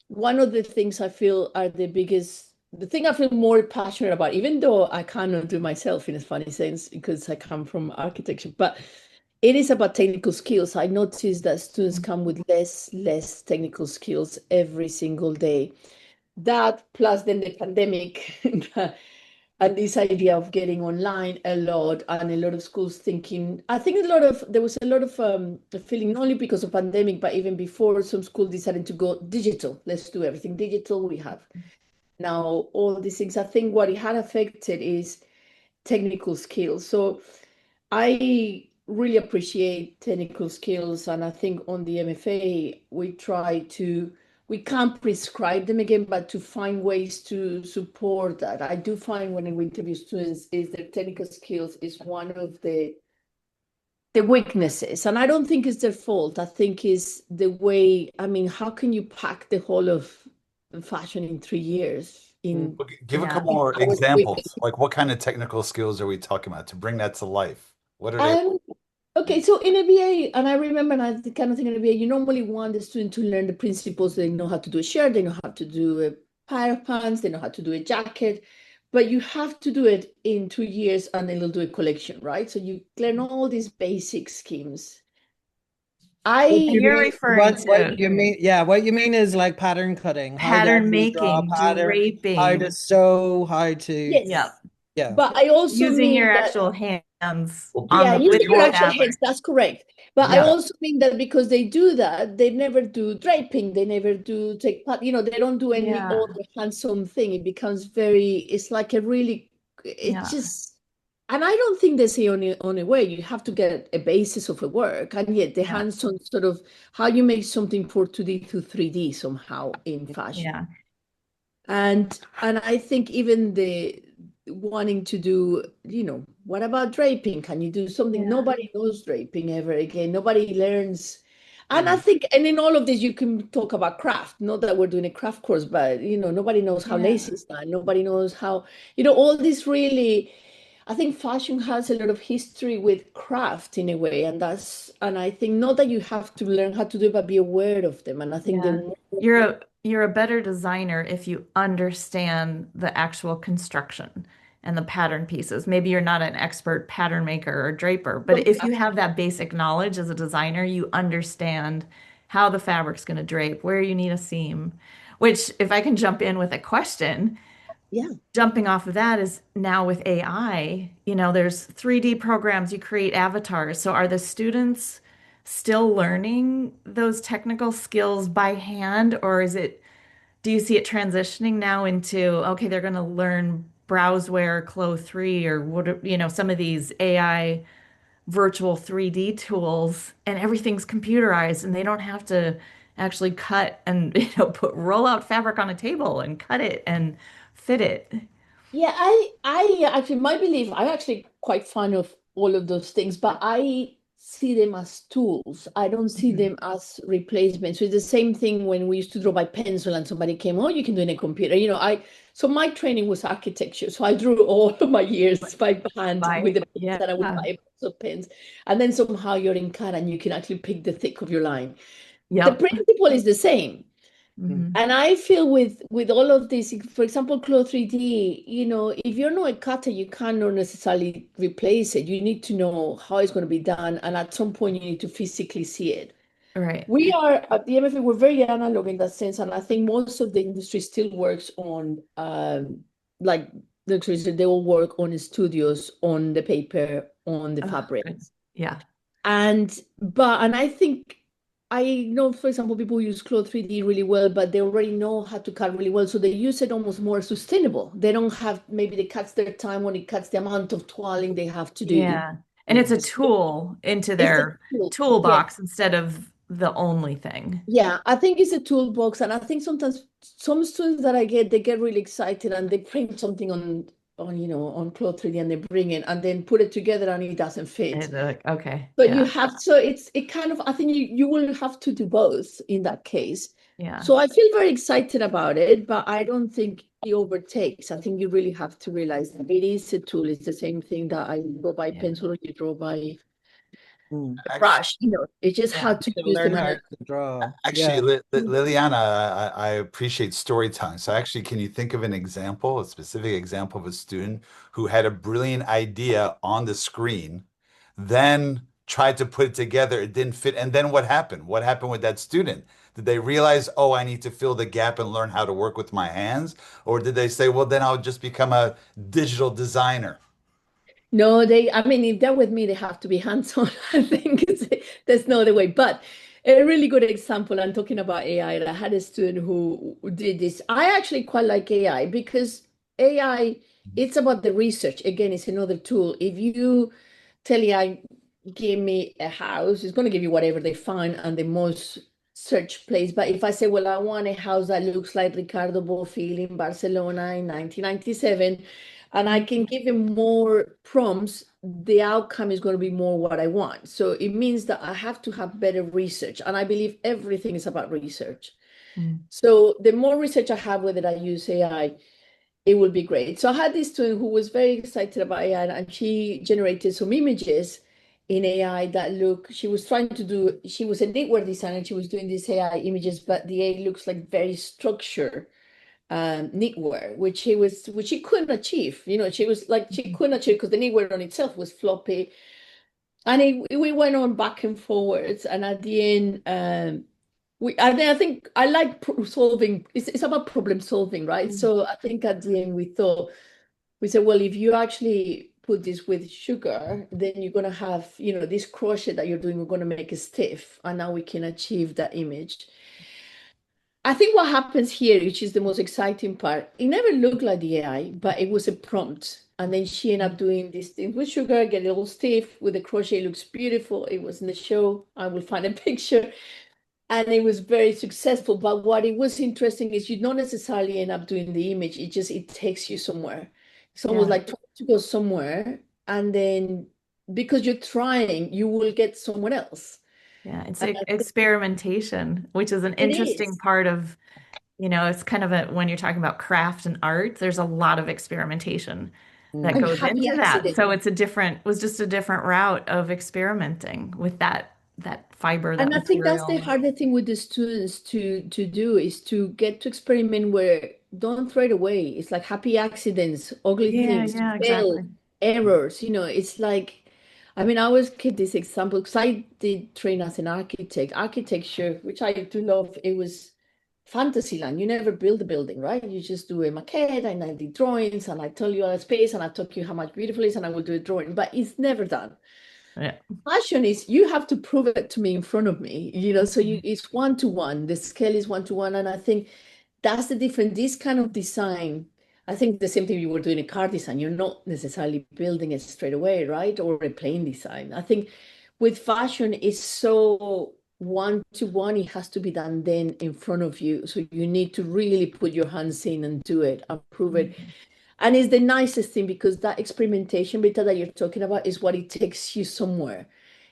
one of the things I feel are the biggest the thing I feel more passionate about, even though I cannot do myself in a funny sense because I come from architecture, but it is about technical skills. I notice that students come with less technical skills every single day. That plus then the pandemic and this idea of getting online a lot, and a lot of schools thinking, I think there was a lot of feeling, not only because of pandemic, but even before, some schools decided to go digital. Let's do everything digital. We have now all these things. I think what it had affected is technical skills. So I really appreciate technical skills, and I think on the MFA we can't prescribe them again, but to find ways to support that. I do find when we interview students is that technical skills is one of the weaknesses, and I don't think it's their fault. I think is the way. I mean, how can you pack the whole of fashion in 3 years? Give a Yeah. couple more examples. Like what kind of technical skills are we talking about to bring that to life? What are they? Um, okay, so in a BA, and I remember now the kind of thing in a BA, you normally want the student to learn the principles. They know how to do a shirt, they know how to do a pair of pants, they know how to do a jacket, but you have to do it in 2 years and then they'll do a collection, right? So you learn all these basic schemes. What I, you You're mean, referring what to you mean, yeah, what you mean is like pattern cutting, how to pattern actually draw a making, pattern, how to draping. sew, how to, Yep. yes, yeah. but I also Using mean your that. actual hands Well, on Yeah, the using with your the actual fabric. hands, that's correct. But I Yep. yeah. also mean that because they do that, they never do draping, they never do take part, they don't do any Yeah. other hands-on thing. It becomes it's like a really, it's Yeah. just, and I don't think there's the only way. You have to get a basis of a work, and yet the Yeah. hands-on sort of how you make something for 2D to 3D somehow in fashion. Yeah. And I think even the wanting to do, what about draping? Can you do something? Yeah. Nobody knows draping ever again. Nobody learns. And I Yeah. think, and in all of this, you can talk about craft. Not that we're doing a craft course, but nobody knows how Yeah. lace is done. Nobody knows how, all this really. I think fashion has a lot of history with craft in a way, and I think not that you have to learn how to do it, but be aware of them. And I think the Yeah. more You're a better designer if you understand the actual construction and the pattern pieces. Maybe you're not an expert pattern maker or draper, but if you have that basic knowledge as a designer, you understand how the fabric's going to drape, where you need a seam. Which, if I can jump in with a question, yeah. jumping off of that is now with AI, there's 3D programs, you create avatars. So are the students still learning those technical skills by hand, or do you see it transitioning now into, okay, they're going to learn Browseware, Clo3, or some of these AI virtual 3D tools, and everything's computerized and they don't have to actually cut and, roll out fabric on a table and cut it and fit it. Yeah, I actually, my belief, I'm actually quite fond of all of those things, but I see them as tools. I don't see Mhm. them as replacements. So it's the same thing when we used to draw by pencil and somebody came, oh, you can do it in a computer. So my training was architecture. So I drew all of my years by hand with the pens, Yeah. and I would buy a box of pens. And then somehow you're in CAD and you can actually pick the thick of your line. The Yep. principle is the same. Hmm. And I feel with all of this, for example, Clo 3D, if you're not a cutter, you cannot necessarily replace it. You need to know how it's going to be done. And at some point, you need to physically see it. Right. We are at the MFA, we're very analog in that sense. And I think most of the industry still works on, like, they all work on studios, on the paper, on the Oh, fabric. good. Yeah. And I think I know, for example, people use Clo 3D really well, but they already know how to cut really well. So they use it almost more sustainable. They don't have, maybe they cuts their time when it cuts the amount of toiling they have to do. Yeah. And it's a tool into It's a their tool. Yeah. toolbox instead of the only thing. Yeah, I think it's a toolbox, and I think sometimes some students that I get, they get really excited and they print something on Clo 3D and they bring it and then put it together and it doesn't fit. And they're like, okay. But you Yeah. have, so it kind of, I think you will have to do both in that case. Yeah. So I feel very excited about it, but I don't think it overtakes. I think you really have to realize that it is a tool. It's the same thing that I draw by Yeah. pencil or you draw by Mm. a Actually, brush, it's just Yeah. how to To use learn them. how And to draw. actually, Yeah. Liliana, I appreciate storytelling. So actually, can you think of an example, a specific example of a student who had a brilliant idea on the screen, then tried to put it together, it didn't fit, and then what happened? What happened with that student? Did they realize, oh, I need to fill the gap and learn how to work with my hands? Or did they say, well, then I'll just become a digital designer? no, I mean, if they're with me, they have to be hands-on. I think there's no other way. But a really good example, I'm talking about AI. I had a student who did this. I actually quite like AI because AI, it's about the research. Again, it's another tool. If you tell AI, give me a house, it's going to give you whatever they find and the most search place. But if I say, well, I want a house that looks like Ricardo Bofill in Barcelona in 1997, and I can give him more prompts, the outcome is going to be more what I want. So it means that I have to have better research. And I believe everything is about research. Mm. So the more research I have with it, I use AI, it will be great. So I had this student who was very excited about AI, and she generated some images in AI that look, she was trying to do, she was a knitwear designer, she was doing these AI images, but the AI looks like very structured knitwear, which she couldn't achieve. She was like, she couldn't achieve because the knitwear on itself was floppy. And we went on back and forwards. And at the end, I think I like solving. It's about problem solving, right? Mm. So I think at the end we said, well, if you actually put this with sugar, then you're gonna have, this crochet that you're doing, we're gonna make it stiff, and now we can achieve that image. I think what happens here, which is the most exciting part, it never looked like the AI, but it was a prompt. And then she ended up doing this thing with sugar, get it all stiff with the crochet. It looks beautiful. It was in the show. I will find a picture. And it was very successful. But what it was interesting is you don't necessarily end up doing the image. It takes you somewhere. It's almost Yeah. like trying to go somewhere. And then because you're trying, you will get someone else. Yeah. It's And I think experimentation, which is an it interesting is. part of, it's kind of when you're talking about craft and art, there's a lot of experimentation that Mm. And goes happy into that. accident. So it's was just a different route of experimenting with that fiber, that And I think that's the material. harder thing with the students to do is to get to experiment where don't throw it away. It's like happy accidents, ugly Yeah, things, yeah, fail, exactly. errors. It's like, I mean, I always give this example because I did train as an architect. Architecture, which I do love, it was fantasy land. You never build a building, right? You just do a maquette and I did drawings and I tell you a space and I talk you how much beautiful it is and I will do a drawing, but it's never done. Yeah. Passion is you have to prove it to me in front of me, so it's one to one. The scale is one to one. And I think that's the difference. This kind of design, I think the same thing you were doing in car design, you're not necessarily building it straight away, right? Or a plain design. I think with fashion, it's so one to one, it has to be done then in front of you. So you need to really put your hands in and do it and prove it. Mhm. And it's the nicest thing because that experimentation bit that you're talking about is what it takes you somewhere.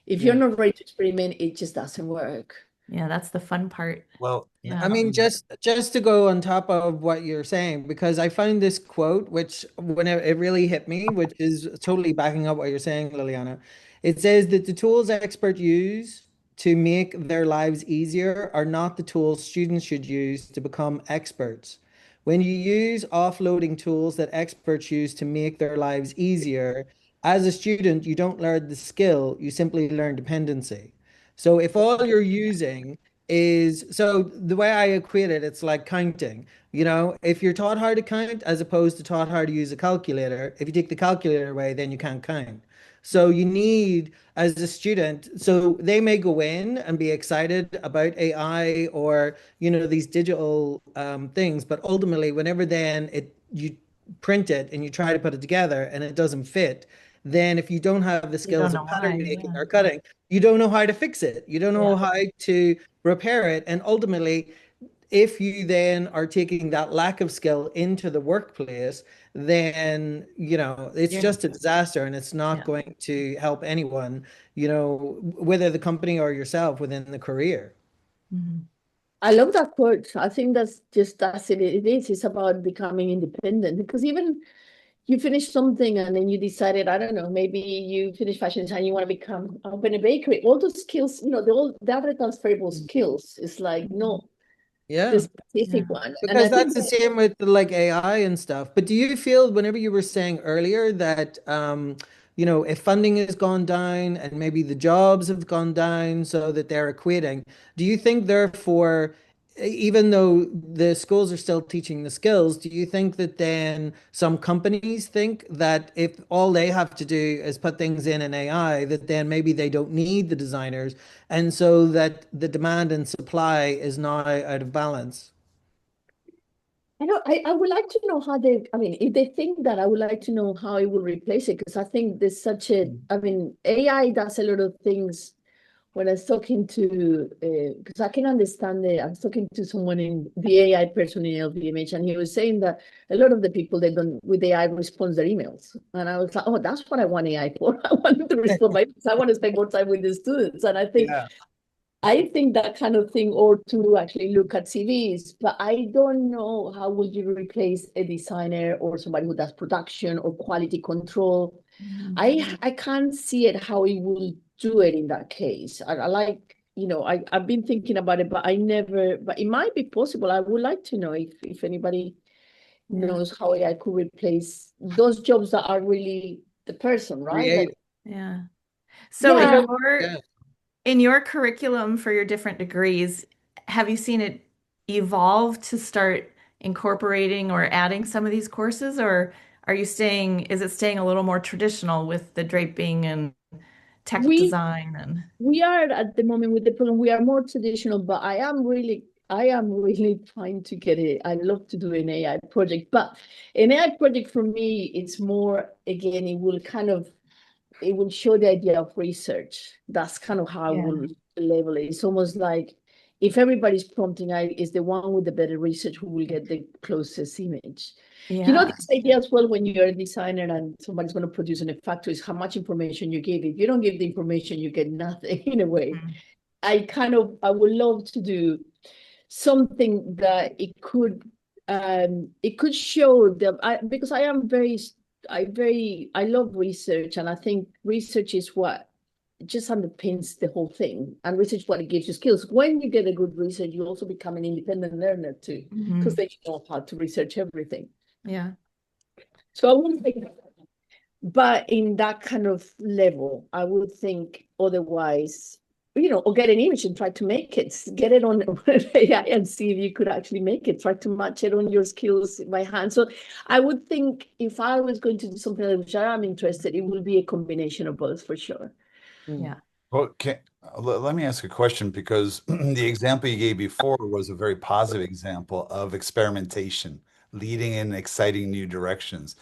If you're Yeah. not ready to experiment, it just doesn't work. Yeah, that's the fun part. Well, I Yeah. mean, just to go on top of what you're saying, because I found this quote, which when it really hit me, which is totally backing up what you're saying, Liliana. It says that the tools experts use to make their lives easier are not the tools students should use to become experts. When you use offloading tools that experts use to make their lives easier, as a student, you don't learn the skill, you simply learn dependency. So if all you're using is so the way I equate it, it's like counting. If you're taught how to count as opposed to taught how to use a calculator, if you take the calculator away, then you can't count. So you need, as a student, so they may go in and be excited about AI or, these digital things, but ultimately, whenever then you print it and you try to put it together and it doesn't fit, then if you don't have the You don't skills of know pattern why. making Yeah. or cutting, you don't know how to fix it. You don't Yeah. know how to repair it. And ultimately, if you then are taking that lack of skill into the workplace, then, it's You're, just a disaster and it's not yeah. going to help anyone, whether the company or yourself within the career. Mhm. I love that quote. I think that's it. It is. It's about becoming independent because even you finish something and then you decided, I don't know, maybe you finish fashion design, you want to open a bakery. All those skills, the other transferable skills is like Mhm. not the Yeah. Yeah. specific one. And I Because that's think the that same with like AI and stuff. But do you feel whenever you were saying earlier that if funding has gone down and maybe the jobs have gone down so that they're equating, do you think therefore, even though the schools are still teaching the skills, do you think that then some companies think that if all they have to do is put things in AI, that then maybe they don't need the designers, and so that the demand and supply is now out of balance? I would like to know how I mean, if they think that, I would like to know how it will replace it, because I think there's I mean, AI does a lot of things. When I was talking to, because I can understand I was talking to someone in the AI person in LVMH, and he was saying that a lot of the people they don't with AI respond their emails. And I was like, oh, that's what I want AI for. I want them to respond my emails. I want to spend more time with the students. And Yeah. I think that kind of thing, or to actually look at CVs, but I don't know how would you replace a designer or somebody who does production or quality control. I can't see it how it will do it in that case. I like, I've been thinking about it, but but it might be possible. I would like to know if anybody Yeah. knows how I could replace those jobs that are really the person, right? Like, Create. Yeah. So yeah, Yeah. in your curriculum for your different degrees, have you seen it evolve to start incorporating or adding some of these courses, or is it staying a little more traditional with the draping and tech we design and we are at the moment with the program, we are more traditional, but I am really trying to get it. I love to do an AI project, but an AI project for me, it's more, again, it will show the idea of research. That's kind of how I yeah, will label it. It's almost like if everybody's prompting, I is the one with the better research who will get the closest image. yeah, This idea as well, when you're a designer and somebody's going to produce in a factory, is how much information you give. If you don't give the information, you get nothing in a way. Mhm. I would love to do something that it could show them. Because I love research, and I think research is what just underpins the whole thing, and research is what it gives you skills. When you get a good research, you also become an independent learner too, because Mhm. they know how to research everything. Yeah, So I wouldn't think, but in that kind of level, I would think otherwise, or get an image and try to make it, get it on AI and see if you could actually make it, try to match it on your skills by hand. So I would think if I was going to do something like which I am interested, it will be a combination of both for sure. Mm. yeah, Well, let me ask a question because the example you gave before was a very positive example of experimentation, leading in exciting new directions.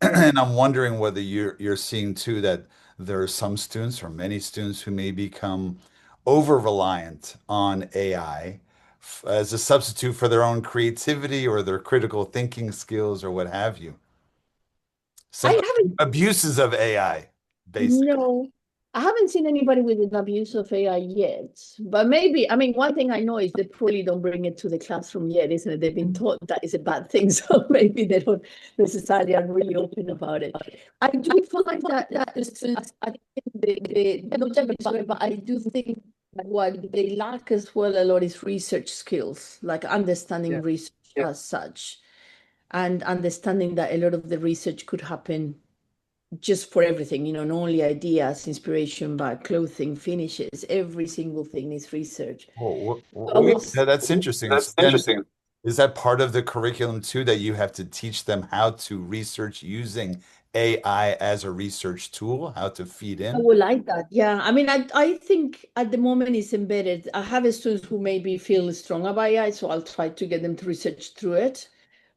Yeah. And I'm wondering whether you're seeing too that there are some students or many students who may become over reliant on AI as a substitute for their own creativity or their critical thinking skills or what have you. I Some haven't abuses of AI, basically. No, I haven't seen anybody with an abuse of AI yet. But maybe, I mean, one thing I know is they probably don't bring it to the classroom yet, isn't it? They've been Mhm. taught that is a bad thing, so maybe they don't necessarily are really open about it. I do find that the students, I think they not just about it, but I do think what they lack as well a lot is research skills, like understanding Yeah. research as such, and understanding that a lot of the research could happen just for everything, not only ideas, inspiration, but clothing, finishes, every single thing is research. Well, I would, that's interesting. So That's then, interesting. is that part of the curriculum too, that you have to teach them how to research using AI as a research tool, how to feed I in? would like that. Yeah. I mean, I think at the moment it's embedded. I have students who maybe feel strong about AI, so I'll try to get them to research through it.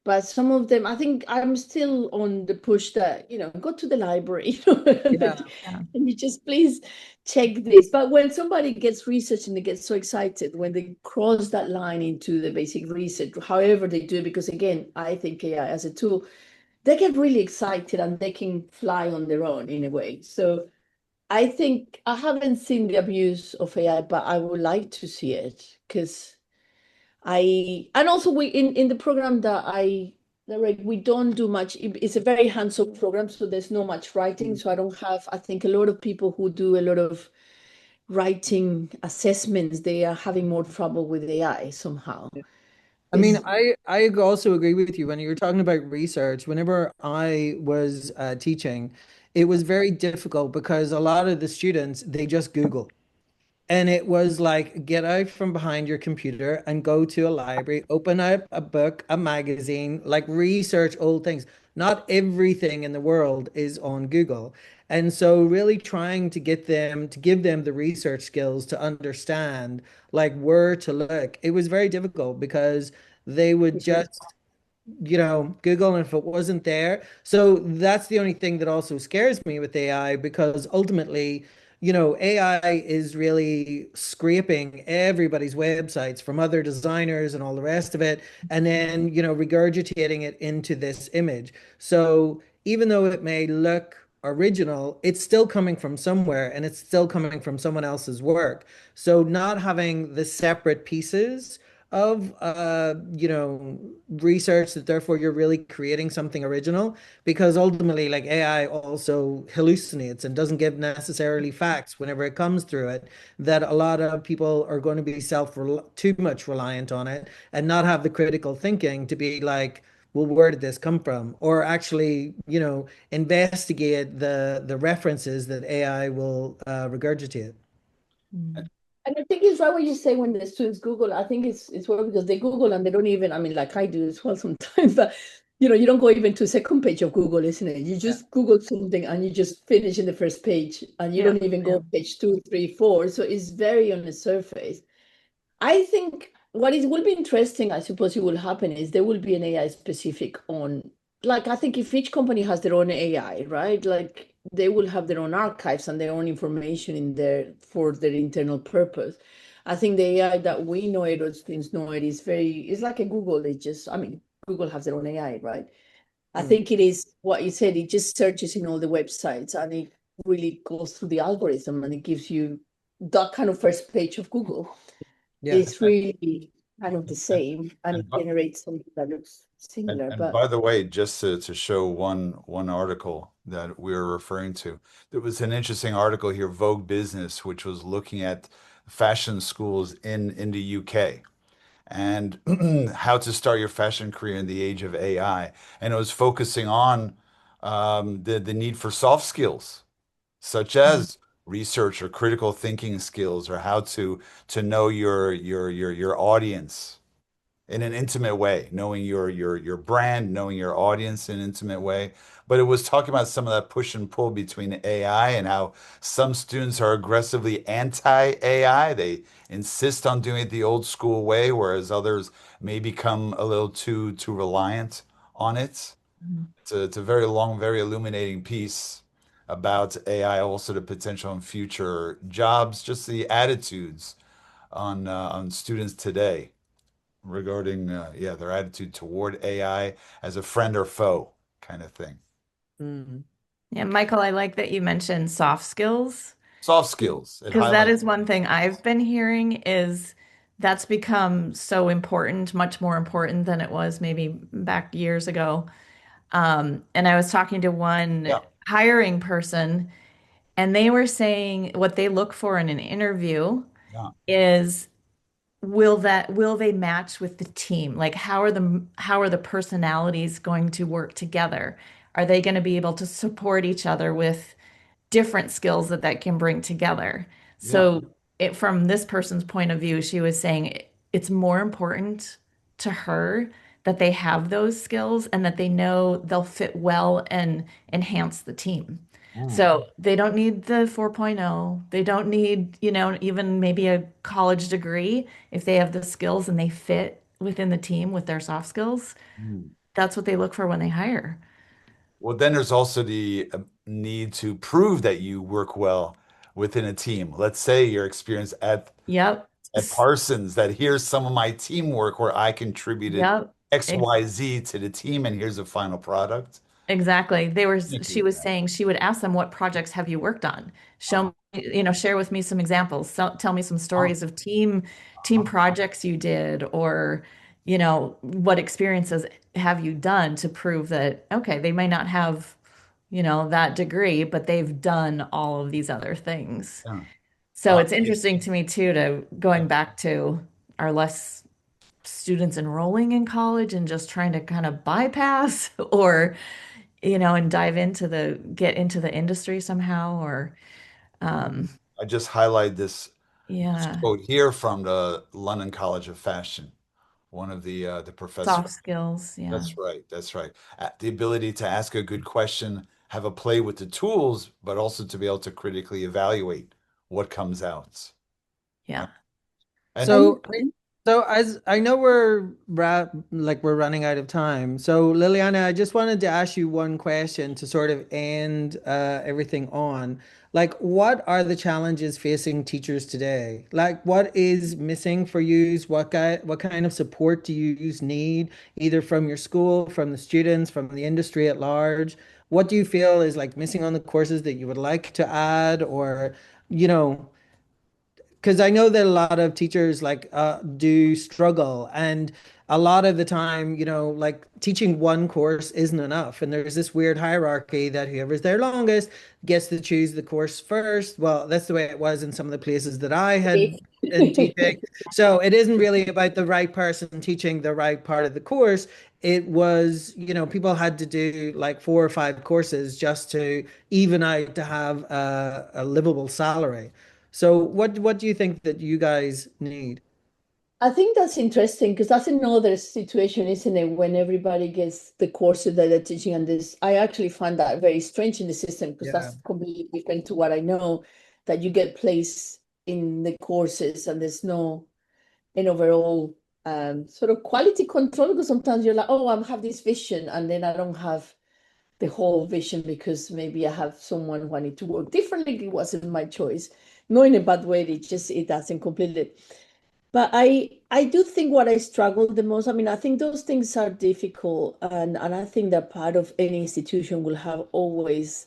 But some of them, I think I'm still on the push that, go to the library, Yeah. Yeah, and you just please check this. But when somebody gets research and they get so excited, when they cross that line into the basic research, however they do, because again, I think AI as a tool, they get really excited and they can fly on their own in a way. So I think I haven't seen the abuse of AI, but I would like to see it, because and also we in the program that I Like we don't do much. It's a very hands-on program, so there's no much writing. So I don't have, I think a lot of people who do a lot of writing assessments, they are having more trouble with AI somehow. I mean, Is I also agree with you when you're talking about research. Whenever I was teaching, it was very difficult because a lot of the students they just Google. And it was like, get out from behind your computer and go to a library, open up a book, a magazine, like research old things. Not everything in the world is on Google. And so really trying to get them to give them the research skills to understand like where to look. It was very difficult because they would just Google, and if it wasn't there. So that's the only thing that also scares me with AI because ultimately, AI is really scraping everybody's websites from other designers and all the rest of it, and then, regurgitating it into this image. So even though it may look original, it's still coming from somewhere and it's still coming from someone else's work. So not having the separate pieces of research that therefore you're really creating something original because ultimately like AI also hallucinates and doesn't give necessarily facts whenever it comes through it, that a lot of people are going to be self too much reliant on it and not have the critical thinking to be like, well, where did this come from, or actually investigate the references that AI will regurgitate. Mm. and I think it's right what you say when the students Google. I think it's well because they Google and they don't even, I mean, like I do as well sometimes, but you don't go even to the second page of Google, isn't it? You just Google something and you just finish in the first page and you Yeah. don't even go page two, three, four. So it's very on the surface. I think what is will be interesting, I suppose it will happen is there will be an AI specific on, like, I think if each company has their own AI, right? Like they will have their own archives and their own information in there for their internal purpose. I think the AI that we know it or students know it is it's like a Google. It just, I mean, Google has their own AI, right? I Mm. think it is what you said, it just searches in all the websites and it really goes through the algorithm and it gives you that kind of first page of Google. Yeah. It's really kind of the And, same and it and generates something that looks And, similar. and But by the way, just to show one article that we were referring to, there was an interesting article here, Vogue Business, which was looking at fashion schools in the UK and how to start your fashion career in the age of AI. And it was focusing on the need for soft skills, such as research or critical thinking skills, or how to know your audience in an intimate way, knowing your brand, knowing your audience in an intimate way. But it was talking about some of that push and pull between AI and how some students are aggressively anti-AI. They insist on doing it the old school way, whereas others may become a little too reliant on it. Mhm. It's a very long, very illuminating piece about AI, also the potential in future jobs, just the attitudes on students today regarding yeah, their attitude toward AI as a friend or foe kind of thing. Mm. Yeah, Michael, I like that you mentioned soft skills Soft skills, it because that highlights. is one thing I've been hearing is that's become so important, much more important than it was maybe back years ago. And I was talking to one Yeah, hiring person, and they were saying what they look for in an interview yeah, is will they match with the team? Like how are the personalities going to work together? Are they going to be able to support each other with different skills that can bring together? yeah. So it from this person's point of view, she was saying it's more important to her that they have those skills and that they know they'll fit well and enhance the team. Mm, So they don't need the 4.0. They don't need, even maybe a college degree. If they have the skills and they fit within the team with their soft skills, mm. that's what they look for when they hire. Well, then there's also the need to prove that you work well within a team. Let's say your experience Yep. at Parsons, that here's some of my teamwork where I contributed Yep. XYZ to the team, and here's a final product. Exactly. Can't She do was that. saying she would ask them, what projects have you worked on? Show me, share with me some examples. So, tell me some Uh-huh. stories of team Uh-huh. projects you did, or, what experiences have you done to prove that, okay, they may not have, that degree, but they've done all of these other things. Yeah. So it's Yeah. interesting to me too, to going back to our less students enrolling in college and just trying to kind of bypass or, and get into the industry somehow or, um, I just highlight this yeah, quote here from the London College of Fashion, one of the professors. soft skills. Yeah. That's right. That's right. The ability to ask a good question, have a play with the tools, but also to be able to critically evaluate what comes out. Yeah. And So And So as I know we're running out of time. So Liliana, I just wanted to ask you one question to sort of end everything on. Like, what are the challenges facing teachers today? Like, what is missing for you? What kind of support do you need, either from your school, from the students, from the industry at large? What do you feel is like missing on the courses that you would like to add, or, you know, because I know that a lot of teachers like do struggle, and a lot of the time, like teaching one course isn't enough, and there's this weird hierarchy that whoever's there longest gets to choose the course first. Well, that's the way it was in some of the places that I had in teaching. So it isn't really about the right person teaching the right part of the course. It was, people had to do like 4 or 5 courses just to even out to have a livable salary. So what do you think that you guys need? I think that's interesting because that's another situation, isn't it? When everybody gets the courses that they're teaching, and this, I actually find that very strange in the system because Yeah. that's completely different to what I know, that you get placed in the courses and there's no an overall sort of quality control because sometimes you're like, oh, I have this vision, and then I don't have the whole vision because maybe I have someone wanting to work differently. It wasn't my choice. Not in a bad way, it doesn't completely. But I do think what I struggle the most, I mean, I think those things are difficult, and I think that part of any institution will have always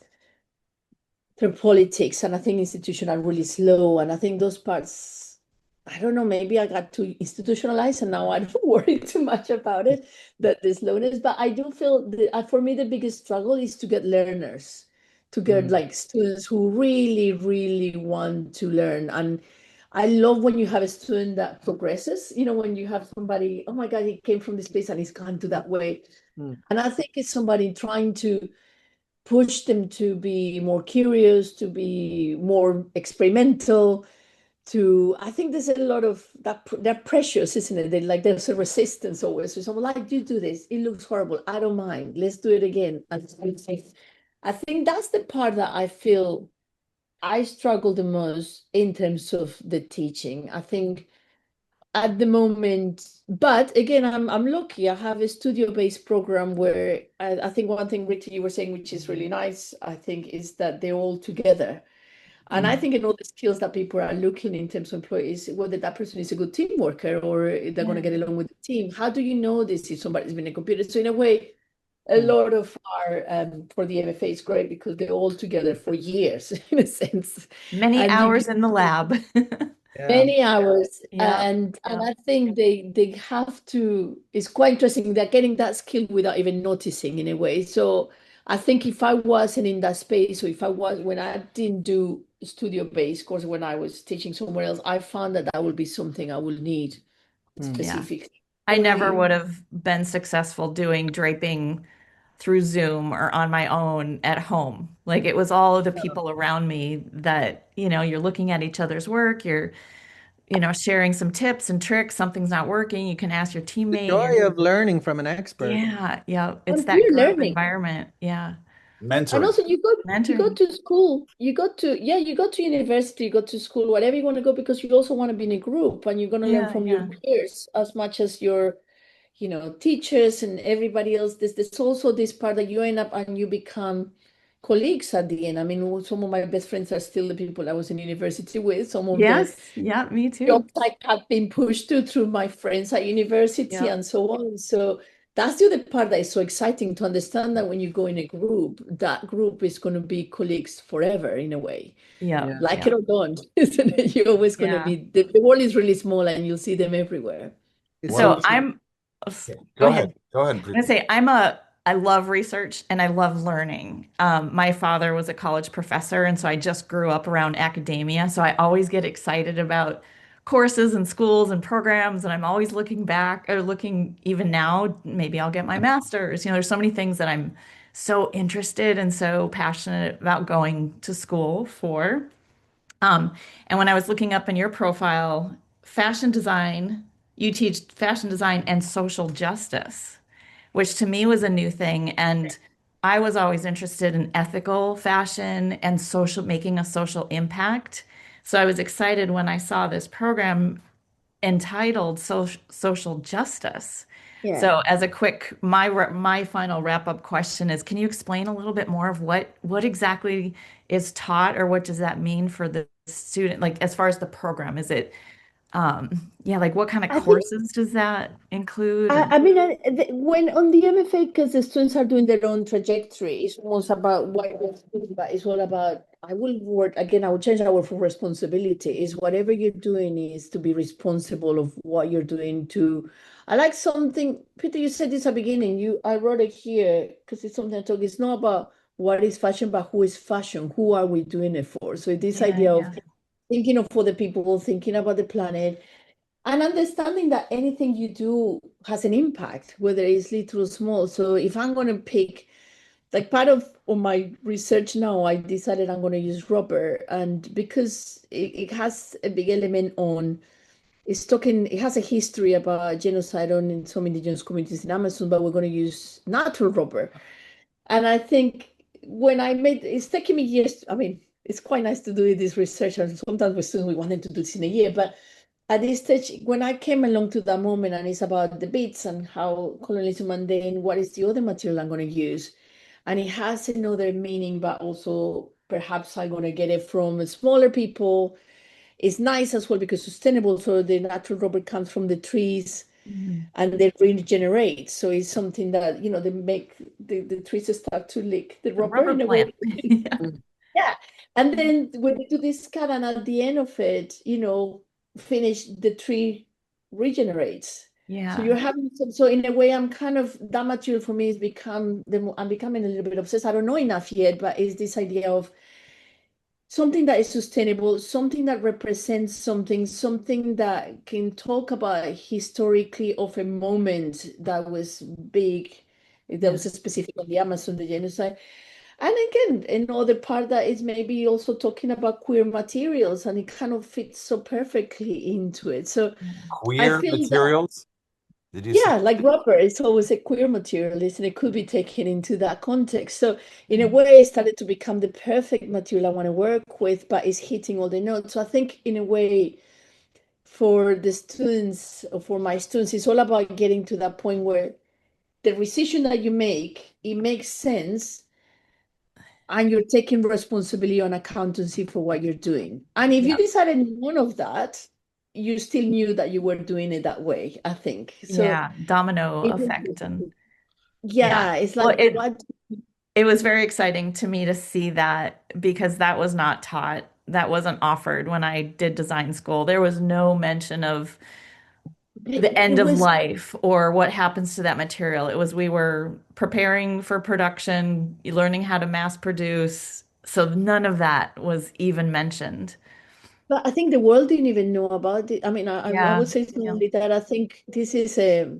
their politics, and I think institutions are really slow, and I think those parts, I don't know, maybe I got too institutionalized and now I don't worry too much about it, that the slowness, but I do feel that for me the biggest struggle is to get learners, to get Mm. like students who really, really want to learn. And I love when you have a student that progresses, when you have somebody, oh my God, he came from this place and he's gone to that way. Mm. And I think it's somebody trying to push them to be more curious, to be more experimental, I think there's a lot of that, they're precious, isn't it? There's a resistance always. So someone like, you do this, it looks horrible. I don't mind. Let's do it again. And I think that's the part that I feel I struggle the most in terms of the teaching. I think at the moment, but again, I'm lucky. I have a studio-based program where I think one thing, Richard, you were saying, which is really nice, I think, is that they're all together. And I think in all the skills that people are looking in terms of employees, whether that person is a good team worker or they're going to get along with the team. How do you know this if somebody's been a computer? So in a way, a Mm. lot of our for the MFA is great because they're all together for years in a sense, Many and you hours in the lab. Yeah. many hours, Yeah. and I think they have to, it's quite interesting, they're getting that skill without even noticing in a way. So I think if I wasn't in that space, or if I was, when I didn't do studio based course, when I was teaching somewhere else, I found that that would be something I would need Mm. Yeah. specifically. I What do never you? would have been successful doing draping through Zoom or on my own at home. Like it was all of the people around me that, you're looking at each other's work, you're, sharing some tips and tricks, something's not working, you can ask your The teammate. joy of learning from an expert. Yeah, yeah, it's On that peer group learning. environment. Yeah. And mentoring. also you go Mentoring. to school, you go to university, you go to school, whatever you want to go, because you also want to be in a group and you're going to learn Yeah, from your yeah. peers as much as your, teachers and everybody else. There's also this part that you end up and you become colleagues at the end. I mean, some of my best friends are still the people I was in university with. Some of the Yes, yeah, me too. jobs I have been pushed to through my friends at university Yep, and so on. So that's the other part that is so exciting, to understand that when you go in a group, that group is going to be colleagues forever in a way. Yeah. yep, Like it yep. or don't, isn't it? You're always going to Yeah. be, the world is really small and you'll see them everywhere. It's One of so So the true. Go Go ahead. ahead. Go ahead, I'm gonna Preeti. say I love research and I love learning. My father was a college professor, and so I just grew up around academia. So I always get excited about courses and schools and programs, and I'm always looking back or looking even now, maybe I'll get my master's. There's so many things that I'm so interested and so passionate about going to school for. Um, and when I was looking up in your profile, fashion design, you teach fashion design and social justice, which to me was a new thing. And I was always interested in ethical fashion and making a social impact. So I was excited when I saw this program entitled Social Justice. Yeah. So as a quick, my final wrap up question is, can you explain a little bit more of what exactly is taught, or what does that mean for the student, like as far as the program? Is it yeah, like what kind of I think courses does that include? And I mean, when on the MFA, because the students are doing their own trajectory, it's almost about what you're doing, but it's all about, I will word, again, I will change our word for responsibility, is whatever you're doing is to be responsible of what you're doing to, I like something, Peter, you said this at the beginning, I wrote it here, because it's something I talk, it's not about what is fashion, but who is fashion, who are we doing it for? So this yeah, idea of yeah. thinking of other people, thinking about the planet, and understanding that anything you do has an impact, whether it's little or small. So if I'm going to pick, like part of my research now, I decided I'm going to use rubber. And because it has a big element on, it has a history about genocide on in some indigenous communities in Amazon, but we're going to use natural rubber. And I think it's taking me years. I mean, it's quite nice to do this research. And sometimes with students, we want them to do this in a year. But at this stage, when I came along to that moment, and it's about the beats and how colonialism, and then what is the other material I'm going to use? And it has another meaning, but also perhaps I'm going to get it from smaller people. It's nice as well because sustainable. So the natural rubber comes from the trees Mhm. and they regenerate. So it's something that, they make the trees start to lick the A rubber rubber in a way. plant. Yeah. Yeah. And then when they do this scan, and at the end of it, finish, the tree regenerates. So Yeah. you're having some, so in a way, I'm kind of, that material for me has become I'm becoming a little bit obsessed. I don't know enough yet, but it's this idea of something that is sustainable, something that represents something that can talk about historically of a moment that was big, that was Yes. specific on the Amazon, the genocide. And again, another part that is maybe also talking about queer materials, and it kind of fits so perfectly into it. So I Queer feel that, materials? Did you say? yeah, like rubber, it's always a queer material, and it could be taken into that context. So in a Yeah. way, it started to become the perfect material I want to work with, but it's hitting all the notes. So I think in a way, for the students, or for my students, it's all about getting to that point where the decision that you make, it makes sense, and you're taking responsibility on accountancy for what you're doing. And if you Yeah. decided none of that, you still knew that you were doing it that way, I think. So Yeah. Domino it, effect. And yeah. yeah, it's Well, like what. it was very exciting to me to see that, because that was not taught, that wasn't offered when I did design school. There was no mention of the It end of was, life or what happens to that material. It was, we were preparing for production, learning how to mass produce. So none of that was even mentioned. but I think the world didn't even know about it. I mean, I Yeah. would say it's not Yeah. only that. I think this is a,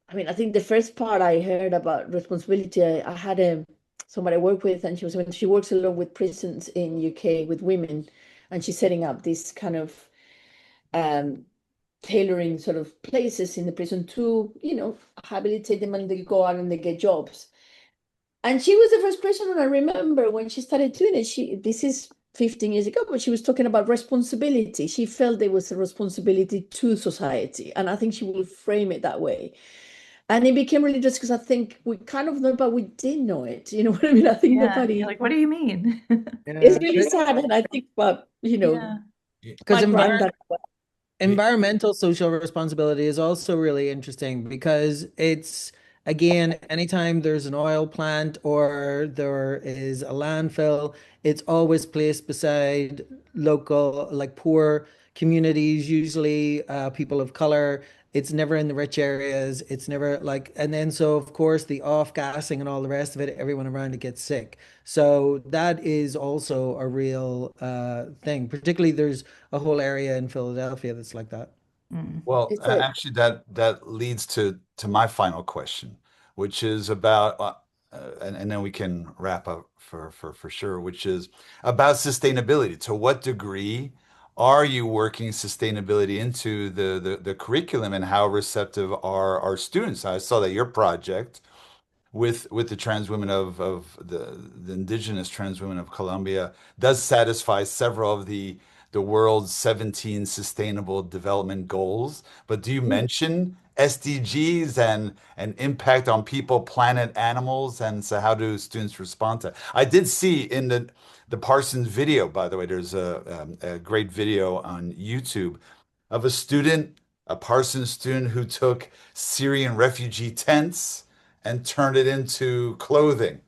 I mean, I think the first part I heard about responsibility, I had somebody I work with, and she works a lot with prisons in UK with women, and she's setting up this kind of um, tailoring sort of places in the prison to, habilitate them, and they go out and they get jobs. And she was the first person, and I remember when she started doing it, this is 15 years ago, but she was talking about responsibility. She felt there was a responsibility to society. And I think she will frame it that way. And it became really just because I think we kind of know, but we didn't know it. You know what I mean? I think Yeah. You're nobody, like, what do you mean? it's Yeah, really sad. And I think, but, Yeah. because my granddad, environmental social responsibility is also really interesting because it's, again, anytime there's an oil plant or there is a landfill, it's always placed beside local, like poor communities, usually people of color. It's never in the rich areas. It's never like, and then so of course the off-gassing and all the rest of it, everyone around it gets sick. So that is also a real thing. Particularly, there's a whole area in Philadelphia that's like that. Mm. Well, It's a actually, that leads to my final question, which is about, and then we can wrap up for sure, which is about sustainability. To what degree are you working sustainability into the curriculum, and how receptive are our students? I saw that your project with the trans women of the indigenous trans women of Colombia does satisfy several of the world's 17 sustainable development goals. But do you mention SDGs and impact on people, planet, animals? And so how do students respond to it? I did see in the Parsons video, by the way, there's a great video on YouTube of a student, a Parsons student who took Syrian refugee tents and turned it into clothing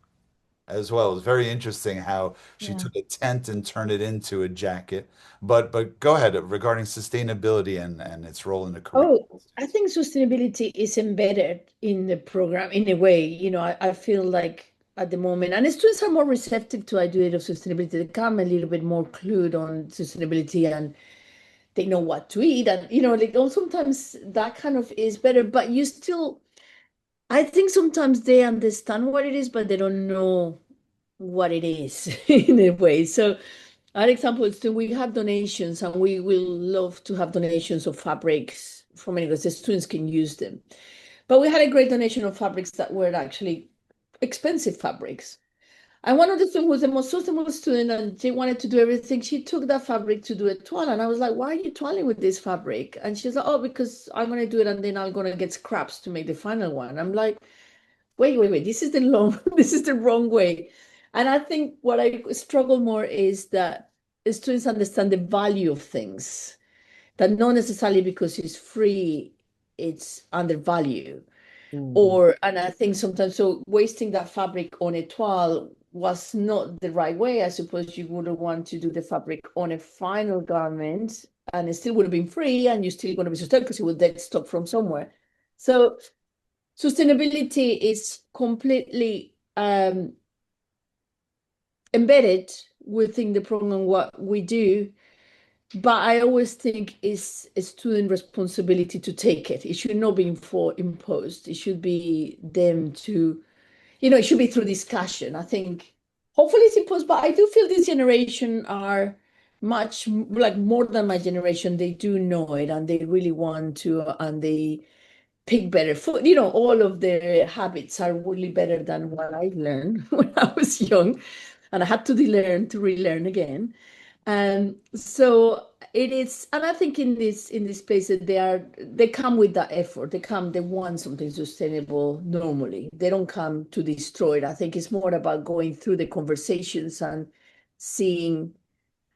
as well. It was very interesting how she Yeah. took a tent and turned it into a jacket. But go ahead regarding sustainability and its role in the curriculum. Oh, I think sustainability is embedded in the program in a way. I feel like at the moment, and the students are more receptive to idea of sustainability. They come a little bit more clued on sustainability and they know what to eat. And, like, oh, sometimes that kind of is better, but you still, I think sometimes they understand what it is, but they don't know what it is in a way. So, our example is that we have donations, and we will love to have donations of fabrics from any because the students can use them. But we had a great donation of fabrics that were actually expensive fabrics. And one of the students was the most sustainable student, and she wanted to do everything. She took that fabric to do a toile, and I was like, "Why are you toiling with this fabric?" And she's like, "Oh, because I'm gonna do it, and then I'm gonna get scraps to make the final one." I'm like, "Wait, this is the long, this is the wrong way." And I think what I struggle more is that students understand the value of things, that not necessarily because it's free, it's undervalued. Mm. Or, and I think sometimes so wasting that fabric on a toile was not the right way. I suppose you would want to do the fabric on a final garment, and it still would have been free, and you're still going to be sustainable because you will get stock from somewhere. So sustainability is completely embedded within the program what we do. But I always think it's a student responsibility to take it. It should not be imposed. It should be them to, it should be through discussion. I think hopefully it's imposed, but I do feel this generation are much like more than my generation. They do know it and they really want to, and they pick better food. All of their habits are really better than what I learned when I was young, and I had to to relearn again. And so it is, and I think in this place that they come with that effort. They want something sustainable normally. They don't come to destroy it. I think it's more about going through the conversations and seeing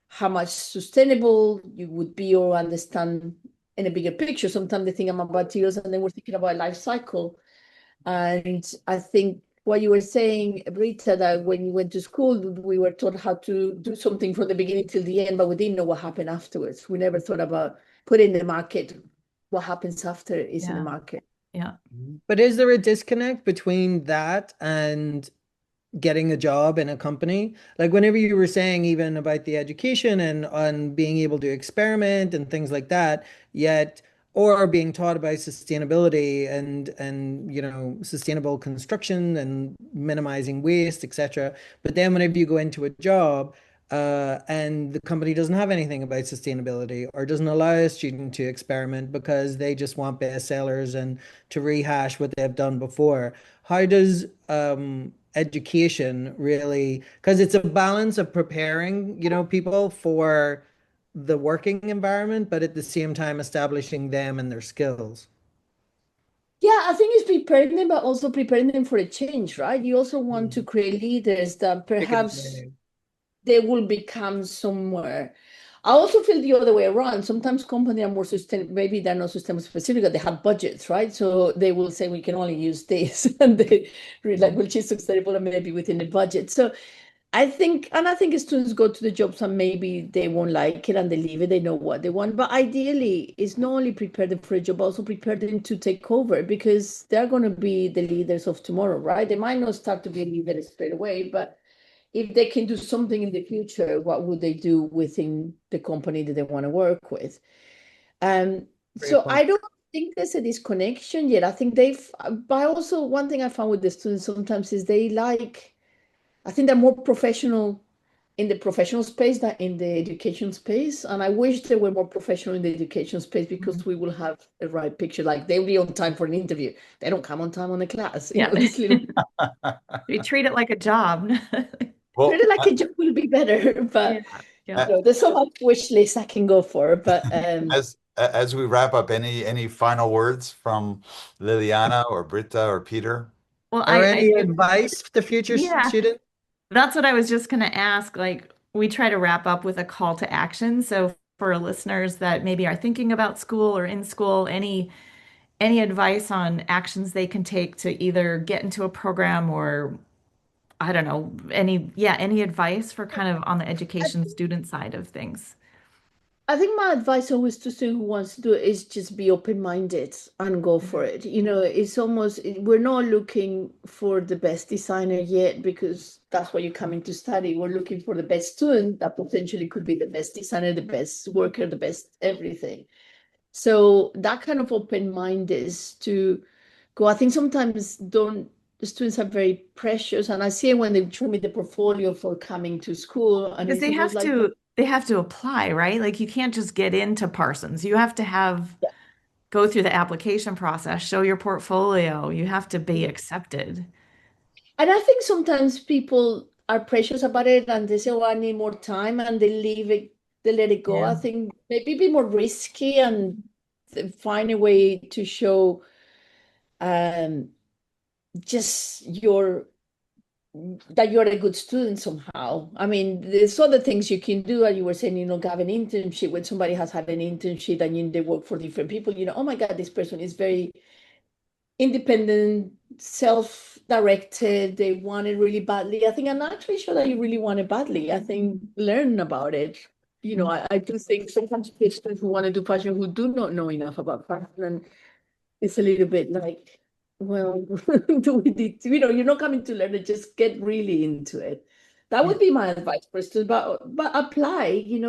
how much sustainable you would be or understand in a bigger picture. Sometimes they think about materials and then we're thinking about life cycle. And I think what you were saying, Rita, that when you went to school, we were taught how to do something from the beginning till the end, but we didn't know what happened afterwards. We never thought about putting in the market. What happens after is in the Yeah. market. Yeah. But is there a disconnect between that and getting a job in a company? Like whenever you were saying even about the education and on being able to experiment and things like that, yet or being taught about sustainability and sustainable construction and minimizing waste, etc. But then whenever you go into a job and the company doesn't have anything about sustainability or doesn't allow a student to experiment because they just want bestsellers and to rehash what they've done before, how does education really, because it's a balance of preparing, people for the working environment, but at the same time establishing them and their skills. Yeah, I think it's preparing them, but also preparing them for a change, right? You also want to Mm. create leaders that Picking up perhaps learning. they will become somewhere. I also feel the other way around. Sometimes companies are more sustainable, maybe they're not sustainable specific, but they have budgets, right? So they will say we can only use this and they like which is sustainable and maybe within the budget. So I think students go to the jobs and maybe they won't like it and they leave it, they know what they want. But ideally, it's not only prepare them for a job, also prepare them to take over because they're going to be the leaders of tomorrow, right? They might not start to be leaders straight away, but if they can do something in the future, what would they do within the company that they want to work with? Um, Great so point. I don't think there's a disconnection yet. I think but also one thing I found with the students sometimes is I think they're more professional in the professional space than in the education space. And I wish they were more professional in the education space Mhm. because we will have a right picture. Like they'll be on time for an interview. They don't come on time on the class. Yeah. This little We treat it like a job. Well, really like a job will be better. Yeah. But Yeah. there's so much wish list I can go for. But as we wrap up, any final words from Liliana or Britta or Peter? Well, Or I any do. advice for the future Yeah. student? That's what I was just going to ask. Like, we try to wrap up with a call to action. So for listeners that maybe are thinking about school or in school, any advice on actions they can take to either get into a program or I don't know, any advice for kind of on the education student side of things? I think my advice always to student who wants to do it is just be open-minded and go for it. It's almost we're not looking for the best designer yet because that's what you're coming to study. We're looking for the best student that potentially could be the best designer, the best worker, the best everything. So that kind of open mind is to go. I think sometimes don't the students are very precious, and I see it when they show me the portfolio for coming to school, and Because it's almost like, they have to apply, right? Like you can't just get into Parsons. You have to have go through the application process, show your portfolio. You have to be accepted. and I think sometimes people are precious about it, and they say, "Oh, I need more time," and they leave it, they let it go. Yeah. I think maybe be more risky and find a way to show um, just that you're a good student somehow. I mean, there's other things you can do. And you were saying, have an internship when somebody has had an internship and they work for different people, oh my God, this person is very independent, self-directed. They want it really badly. I think I'm not actually sure that you really want it badly. I think learn about it. I do think sometimes students who want to do fashion who do not know enough about fashion it's a little bit like, well, do we need to, you're not coming to learn it, just get really into it. That Yeah. would be my advice for students, but apply, you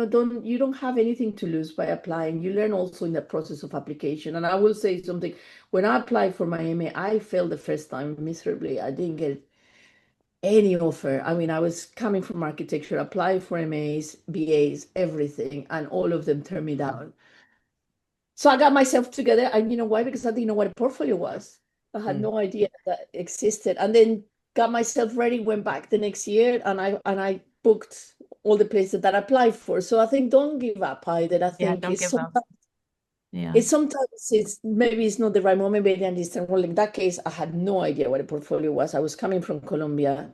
don't have anything to lose by applying. You learn also in the process of application. And I will say something, when I applied for my MA, I failed the first time miserably. I didn't get any offer. I mean, I was coming from architecture, applied for MAs, BAs, everything, and all of them turned me down. So I got myself together, and you know why? Because I didn't know what a portfolio was. I had Mm. no idea that existed. And then got myself ready, went back the next year, and I booked all the places that I applied for. So I think don't give up either. I Yeah, think don't give up. Yeah. it's maybe it's not the right moment, maybe I understand. Well, in that case, I had no idea what a portfolio was. I was coming from Colombia,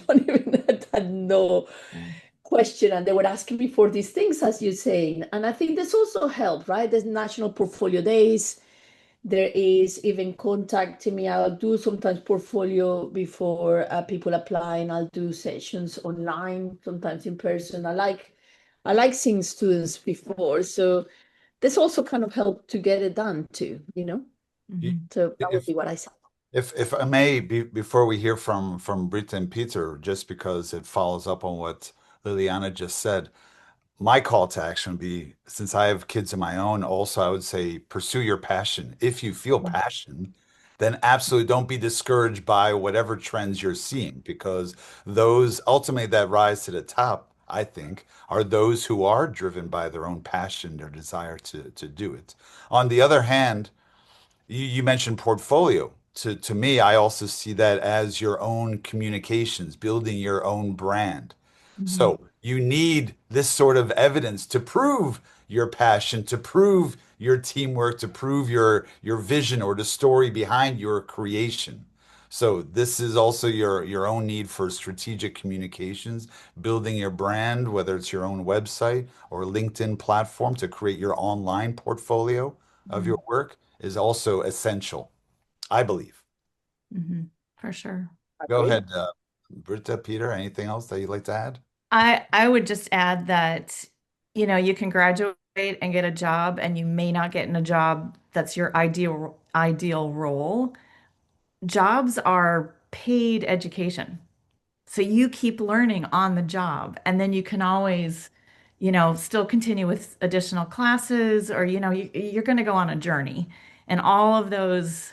don't even had no Yeah. question, and they were asking me for these things, as you're saying. And I think this also helped, right? There's National Portfolio Days. There is even contacting me. I'll do sometimes portfolio before people apply, and I'll do sessions online, sometimes in person. I like seeing students before, so this also kind of helped to get it done too. Mhm. So that would If be what I said. if I may, before we hear from Britta and Peter, just because it follows up on what Liliana just said, my call to action would be, since I have kids of my own, also I would say pursue your passion. If you feel passion, then absolutely don't be discouraged by whatever trends you're seeing, because those ultimately that rise to the top, I think, are those who are driven by their own passion, their desire to do it. On the other hand, you mentioned portfolio. To me, I also see that as your own communications, building your own brand. Mhm. So you need this sort of evidence to prove your passion, to prove your teamwork, to prove your vision or the story behind your creation. So this is also your own need for strategic communications, building your brand, whether it's your own website or LinkedIn platform to create your online portfolio of your Mhm. work is also essential, I believe. Mhm. For sure. Go Agree. ahead, Britta, Peter, anything else that you'd like to add? I would just add that, you can graduate and get a job, and you may not get in a job that's your ideal role. Jobs are paid education. So you keep learning on the job, and then you can always, still continue with additional classes, or, you're going to go on a journey. And all of those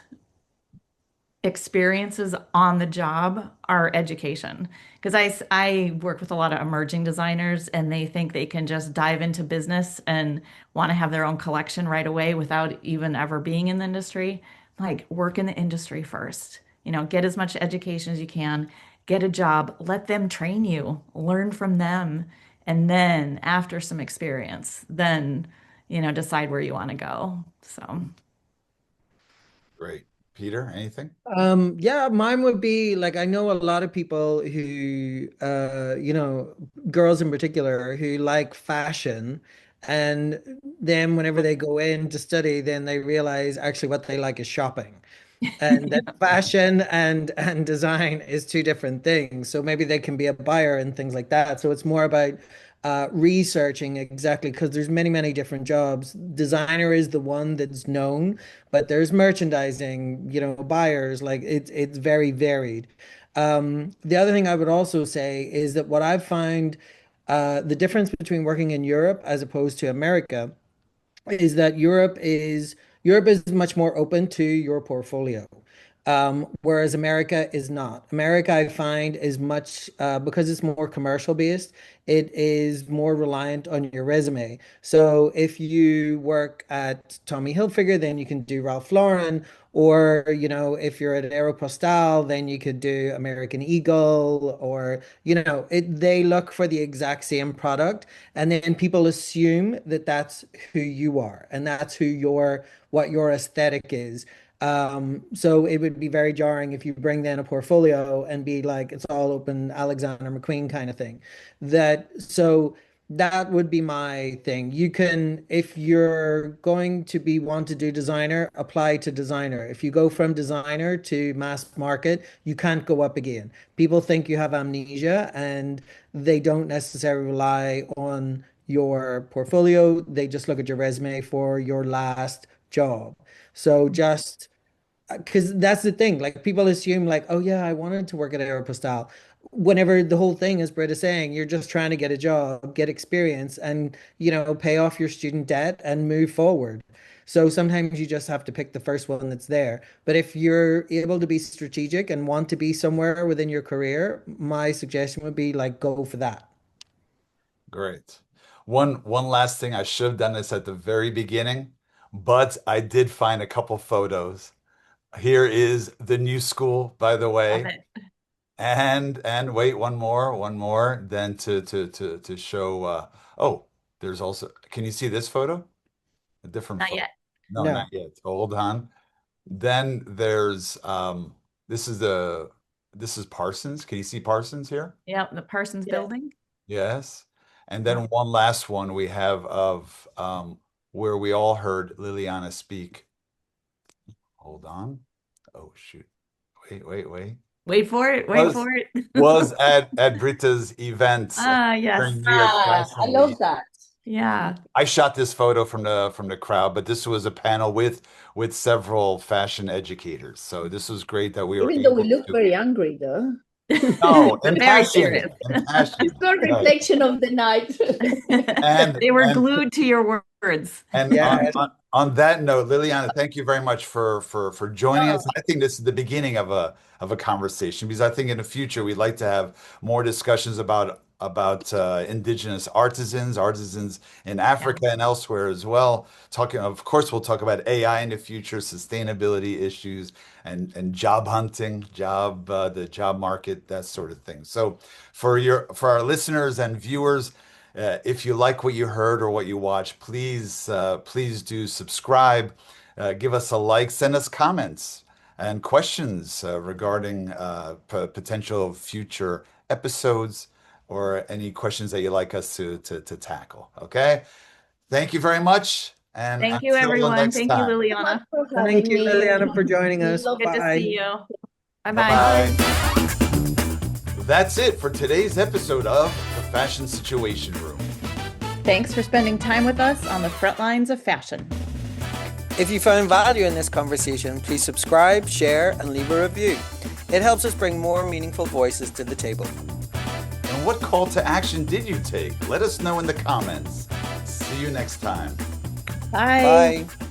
experiences on the job are education. Because I work with a lot of emerging designers, and they think they can just dive into business and want to have their own collection right away without even ever being in the industry. Like, work in the industry first. Get as much education as you can, get a job, let them train you, learn from them, and then after some experience, then, decide where you want to go. So, Great. Peter, anything? Yeah, mine would be like I know a lot of people who girls in particular who like fashion, and then whenever they go in to study, then they realize actually what they like is shopping. And that fashion and design is two different things. So maybe they can be a buyer and things like that. So it's more about researching exactly because there's many different jobs. Designer is the one that's known, but there's merchandising, buyers. Like it's very varied. The other thing I would also say is that what I've found the difference between working in Europe as opposed to America is that Europe is much more open to your portfolio. Whereas America is not. America, I find, is much because it's more commercial based, it is more reliant on your resume. So if you work at Tommy Hilfiger, then you can do Ralph Lauren, or if you're at Aeropostale, then you could do American Eagle, or they look for the exact same product, and then people assume that that's who you are, and that's what your aesthetic is. So it would be very jarring if you bring then a portfolio and be like, it's all open Alexander McQueen kind of thing. That would be my thing. You can, if you're going to want to do designer, apply to designer. If you go from designer to mass market, you can't go up again. People think you have amnesia, and they don't necessarily rely on your portfolio. They just look at your resume for your last job. So just because that's the thing, like people assume like, oh yeah, I wanted to work at Aeropostale. Whenever the whole thing, as Britta is saying, you're just trying to get a job, get experience, and pay off your student debt and move forward. So sometimes you just have to pick the first one that's there. But if you're able to be strategic and want to be somewhere within your career, my suggestion would be like go for that. Great. One last thing. I should have done this at the very beginning, but I did find a couple photos. Here is the new school, by the love way. it. And wait, one more, then to show oh, there's also, can you see this photo? A different Not photo. yet. No, not No. yet. Hold on. Then there's this is the this is Parsons. Can you see Parsons here? Yep, the Parsons Yeah. building. Yes. And then Yep. one last one we have of where we all heard Liliana speak. Hold on. Oh shoot. Wait. Wait for it. Wait Was for it. was at Britta's event Ah, yes. during New York I Fashion love Week. that. Yeah. I shot this photo from the crowd, but this was a panel with several fashion educators. So this was great that we were Even though we able look to. very angry, though. No, But very serious. It's impassioned, not right? reflection of the night. And They were and glued to your words. And Yeah. on that note, Liliana, thank you very much for joining us. I think this is the beginning of a conversation because I think in the future we'd like to have more discussions about indigenous artisans in Yeah. Africa and elsewhere as well. Talking, of course, we'll talk about AI in the future, sustainability issues, and job hunting, the job market, that sort of thing. So for our listeners and viewers. If you like what you heard or what you watched, please do subscribe, give us a like, send us comments and questions regarding potential future episodes or any questions that you'd like us to tackle. Okay. Thank you very much. And Thank you, until the everyone. next Thank you, time. So much Liliana. for Thank having you, me. Liliana, for joining us. Love Good to Bye. see you. Bye Bye-bye. bye. that's it for today's episode of The Fashion Situation Room. Thanks for spending time with us on the front lines of fashion. If you found value in this conversation, please subscribe, share, and leave a review. It helps us bring more meaningful voices to the table. And what call to action did you take? Let us know in the comments. See you next time. Bye. Bye.